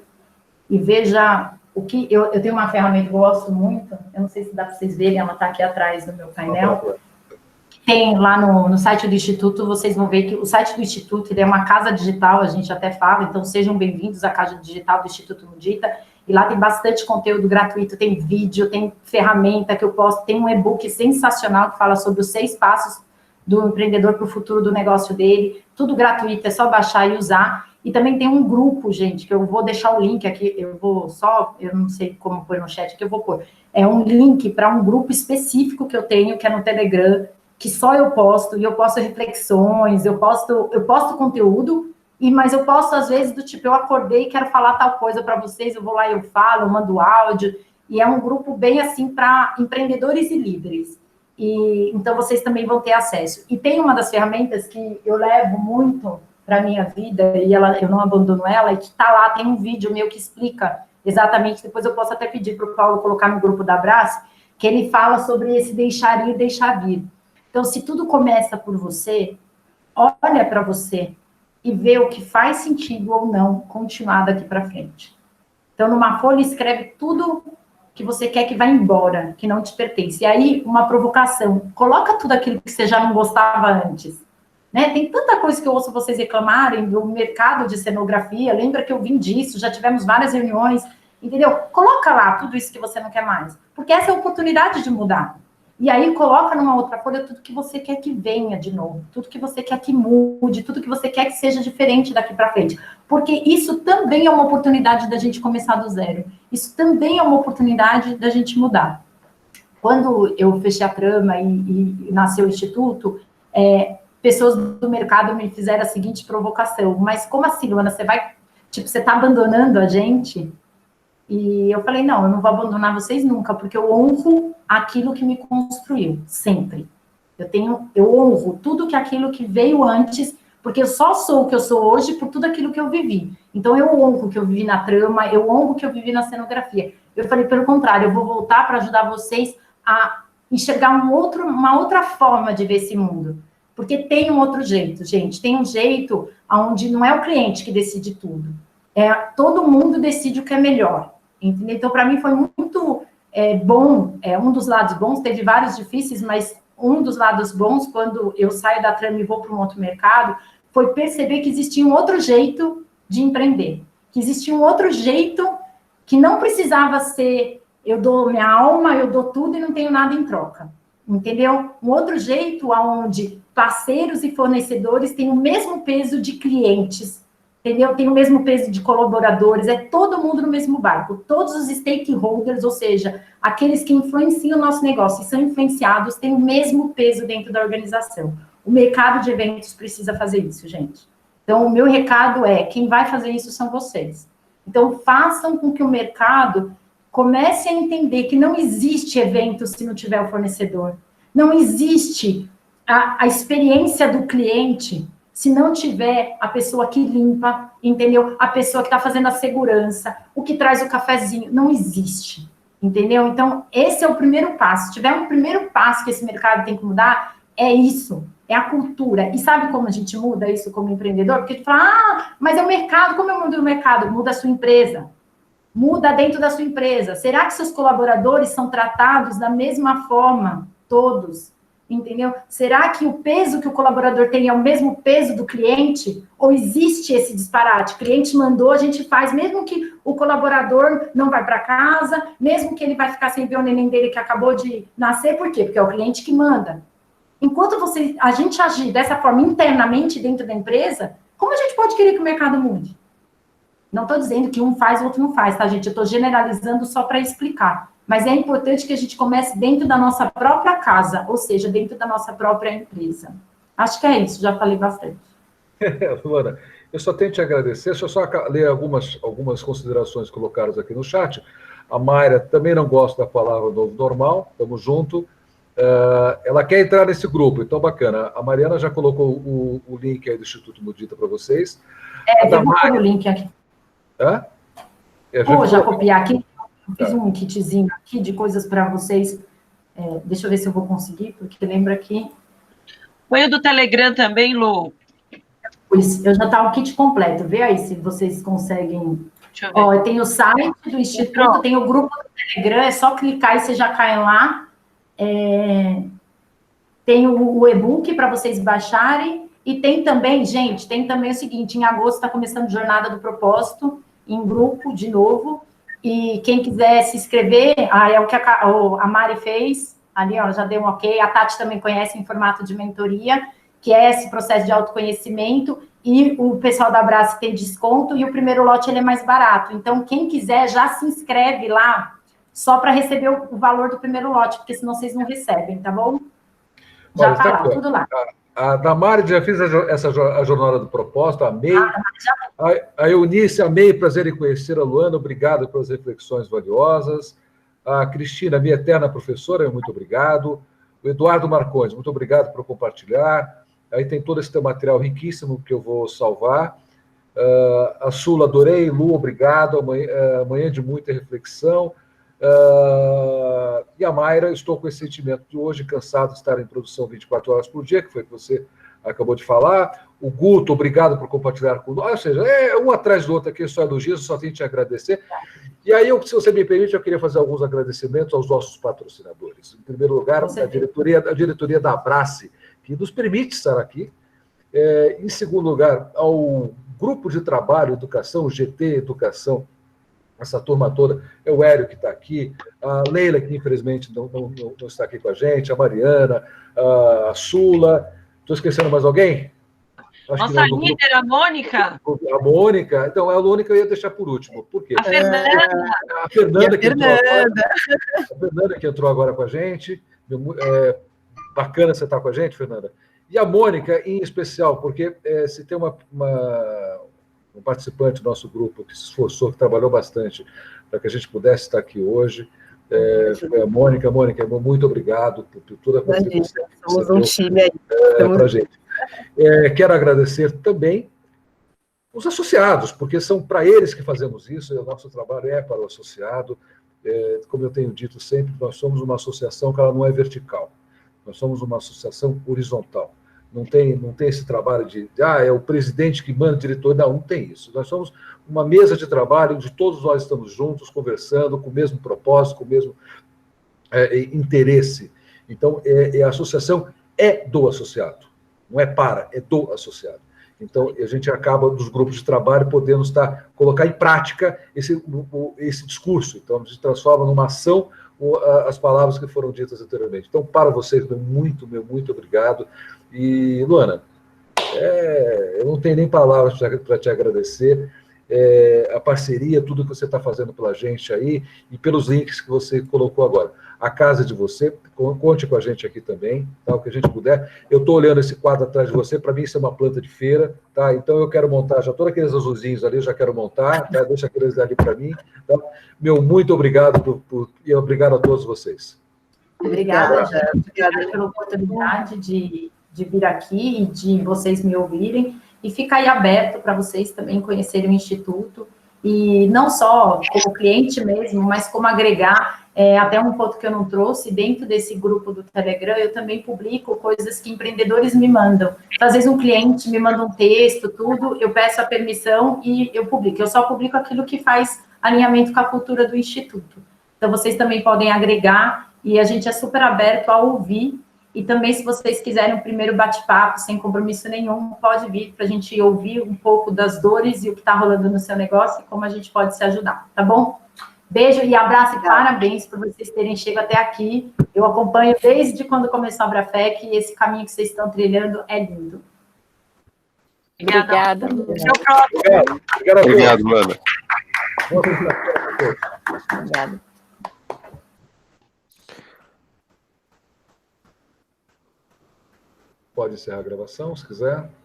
e veja o que... Eu tenho uma ferramenta que eu gosto muito, eu não sei se dá para vocês verem, ela está aqui atrás do meu painel. Tem lá no site do Instituto, vocês vão ver que o site do Instituto, ele é uma casa digital, a gente até fala, então sejam bem-vindos à casa digital do Instituto Mudita, e lá tem bastante conteúdo gratuito, tem vídeo, tem ferramenta que eu posto, tem um e-book sensacional que fala sobre os 6 passos do empreendedor para o futuro do negócio dele, tudo gratuito, é só baixar e usar. E também tem um grupo, gente, que eu vou deixar o link aqui, eu não sei como pôr no chat, que eu vou pôr. É um link para um grupo específico que eu tenho, que é no Telegram, que só eu posto, e eu posto reflexões, eu posto conteúdo, mas eu posto, às vezes, do tipo, eu acordei e quero falar tal coisa para vocês, eu vou lá e eu falo, eu mando áudio, e é um grupo bem, assim, para empreendedores e líderes. E então, vocês também vão ter acesso. E tem uma das ferramentas que eu levo muito para a minha vida, e eu não abandono ela, e que está lá, tem um vídeo meu que explica exatamente, depois eu posso até pedir para o Paulo colocar no grupo da Abrace, que ele fala sobre esse deixar ir, deixar vir. Então, se tudo começa por você, olha para você e vê o que faz sentido ou não continuar daqui para frente. Então, numa folha, escreve tudo que você quer que vá embora, que não te pertence. E aí, uma provocação, coloca tudo aquilo que você já não gostava antes. Né? Tem tanta coisa que eu ouço vocês reclamarem do mercado de cenografia, lembra que eu vim disso, já tivemos várias reuniões, entendeu? Coloca lá tudo isso que você não quer mais, porque essa é a oportunidade de mudar. E aí coloca numa outra folha tudo que você quer que venha de novo, tudo que você quer que mude, tudo que você quer que seja diferente daqui para frente. Porque isso também é uma oportunidade da gente começar do zero. Isso também é uma oportunidade da gente mudar. Quando eu fechei a trama e nasceu o Instituto, pessoas do mercado me fizeram a seguinte provocação: mas como assim, Luana, você está abandonando a gente? E eu falei, não, eu não vou abandonar vocês nunca, porque eu honro aquilo que me construiu, sempre. Eu honro tudo aquilo que veio antes, porque eu só sou o que eu sou hoje por tudo aquilo que eu vivi. Então, eu honro o que eu vivi na trama, eu honro o que eu vivi na cenografia. Eu falei, pelo contrário, eu vou voltar para ajudar vocês a enxergar uma outra forma de ver esse mundo. Porque tem um outro jeito, gente. Tem um jeito onde não é o cliente que decide tudo. Todo mundo decide o que é melhor. Entendeu? Então, para mim, foi muito bom. Um dos lados bons, teve vários difíceis, mas um dos lados bons, quando eu saio da trama e vou para um outro mercado, foi perceber que existia um outro jeito de empreender. Que existia um outro jeito que não precisava ser eu dou minha alma, eu dou tudo e não tenho nada em troca. Entendeu? Um outro jeito onde parceiros e fornecedores têm o mesmo peso de clientes, entendeu? Tem o mesmo peso de colaboradores, todo mundo no mesmo barco, todos os stakeholders, ou seja, aqueles que influenciam o nosso negócio e são influenciados, têm o mesmo peso dentro da organização. O mercado de eventos precisa fazer isso, gente. Então, o meu recado quem vai fazer isso são vocês. Então, façam com que o mercado comece a entender que não existe evento se não tiver o fornecedor. Não existe a experiência do cliente se não tiver a pessoa que limpa, entendeu? A pessoa que está fazendo a segurança, o que traz o cafezinho, não existe, entendeu? Então, esse é o primeiro passo. Se tiver um primeiro passo que esse mercado tem que mudar, é isso, é a cultura. E sabe como a gente muda isso como empreendedor? Porque a gente fala, mas é o mercado, como eu mudo o mercado? Muda a sua empresa. Muda dentro da sua empresa. Será que seus colaboradores são tratados da mesma forma, todos? Entendeu? Será que o peso que o colaborador tem é o mesmo peso do cliente? Ou existe esse disparate? O cliente mandou, a gente faz, mesmo que o colaborador não vai para casa, mesmo que ele vai ficar sem ver o neném dele que acabou de nascer, por quê? Porque é o cliente que manda. Enquanto a gente agir dessa forma internamente dentro da empresa, como a gente pode querer que o mercado mude? Não estou dizendo que um faz, o outro não faz, tá, gente? Eu estou generalizando só para explicar. Mas é importante que a gente comece dentro da nossa própria casa, ou seja, dentro da nossa própria empresa. Acho que é isso, já falei bastante. Luana, eu só tenho que te agradecer, deixa eu só ler algumas considerações colocadas aqui no chat. A Mayra também não gosta da palavra novo normal, estamos junto. Ela quer entrar nesse grupo, então bacana. A Mariana já colocou o link aí do Instituto Mudita para vocês. Eu vou pôr o link aqui. Hã? Vou já copiar aqui. Eu fiz um kitzinho aqui de coisas para vocês. Deixa eu ver se eu vou conseguir, porque lembra que... Põe o do Telegram também, Lu. Pois, eu já tá o kit completo. Vê aí se vocês conseguem... Deixa eu ver. Tem o site do Instituto, tem o grupo do Telegram, é só clicar e você já cai lá. Tem o e-book para vocês baixarem. E tem também, gente, o seguinte, em agosto está começando Jornada do Propósito, em grupo, de novo. E quem quiser se inscrever, é o que a Mari fez, ali, ó, já deu um ok. A Tati também conhece em formato de mentoria, que é esse processo de autoconhecimento, e o pessoal da Abrace tem desconto, e o primeiro lote ele é mais barato. Então, quem quiser, já se inscreve lá, só para receber o valor do primeiro lote, porque senão vocês não recebem, tá bom? Já tá lá, tudo lá. A Damari já fez a jornada do propósito, amei. A Eunice, amei, prazer em conhecer a Luana, obrigado pelas reflexões valiosas. A Cristina, minha eterna professora, muito obrigado. O Eduardo Marcondes, muito obrigado por compartilhar. Aí tem todo esse teu material riquíssimo que eu vou salvar. A Sula, adorei. Lu, obrigado. Amanhã de muita reflexão. E a Mayra, estou com esse sentimento de hoje, cansado de estar em produção 24 horas por dia, que foi o que você acabou de falar. O Guto, obrigado por compartilhar com nós. Ou seja, um atrás do outro aqui, só elogios, só tenho que te agradecer. E aí, se você me permite, eu queria fazer alguns agradecimentos aos nossos patrocinadores. Em primeiro lugar, a diretoria da Abrace, que nos permite estar aqui. Em segundo lugar, ao Grupo de Trabalho Educação, o GT Educação, essa turma toda, é o Hélio que está aqui, a Leila, que infelizmente não está aqui com a gente, a Mariana, a Sula. Estou esquecendo mais alguém? Acho nossa líder, a Mônica. A Mônica. Então, a Mônica eu ia deixar por último. Por quê? A Fernanda. A Fernanda que entrou agora com a gente. Bacana você estar com a gente, Fernanda. E a Mônica, em especial, porque se tem um participante do nosso grupo que se esforçou, que trabalhou bastante para que a gente pudesse estar aqui hoje, foi a Mônica. Mônica, muito obrigado por toda a contribuição. Somos um time aí. Para a gente. Quero agradecer também os associados, porque são para eles que fazemos isso, e o nosso trabalho é para o associado. Como eu tenho dito sempre, nós somos uma associação que ela não é vertical, nós somos uma associação horizontal. Não tem esse trabalho de é o presidente que manda, o diretor. Não tem isso. Nós somos uma mesa de trabalho onde todos nós estamos juntos, conversando, com o mesmo propósito, com o mesmo interesse. Então, a associação é do associado, não é do associado. Então, a gente acaba, dos grupos de trabalho, podendo colocar em prática esse discurso. Então, a gente transforma numa ação as palavras que foram ditas anteriormente. Então, para vocês, meu muito obrigado. E, Luana, eu não tenho nem palavras para te agradecer. A parceria, tudo que você está fazendo pela gente aí, e pelos links que você colocou agora. A casa de você, conte com a gente aqui também, tá? O que a gente puder. Eu estou olhando esse quadro atrás de você, para mim isso é uma planta de feira, tá? Então eu quero montar, já todos aqueles azulzinhos ali, eu já quero montar, tá? Deixa aqueles ali para mim, tá? Muito obrigado e obrigado a todos vocês. Obrigada pela oportunidade de vir aqui e de vocês me ouvirem, e fica aí aberto para vocês também conhecerem o Instituto, e não só como cliente mesmo, mas como agregar, até um ponto que eu não trouxe, dentro desse grupo do Telegram, eu também publico coisas que empreendedores me mandam. Então, às vezes um cliente me manda um texto, tudo, eu peço a permissão e eu publico. Eu só publico aquilo que faz alinhamento com a cultura do Instituto. Então, vocês também podem agregar, e a gente é super aberto a ouvir. E também, se vocês quiserem um primeiro bate-papo, sem compromisso nenhum, pode vir para a gente ouvir um pouco das dores e o que está rolando no seu negócio e como a gente pode se ajudar, tá bom? Beijo e abraço e parabéns por vocês terem chegado até aqui. Eu acompanho desde quando começou a Abrafec, e esse caminho que vocês estão trilhando é lindo. Obrigada. Obrigado, Luana. Obrigada. Pode encerrar a gravação, se quiser.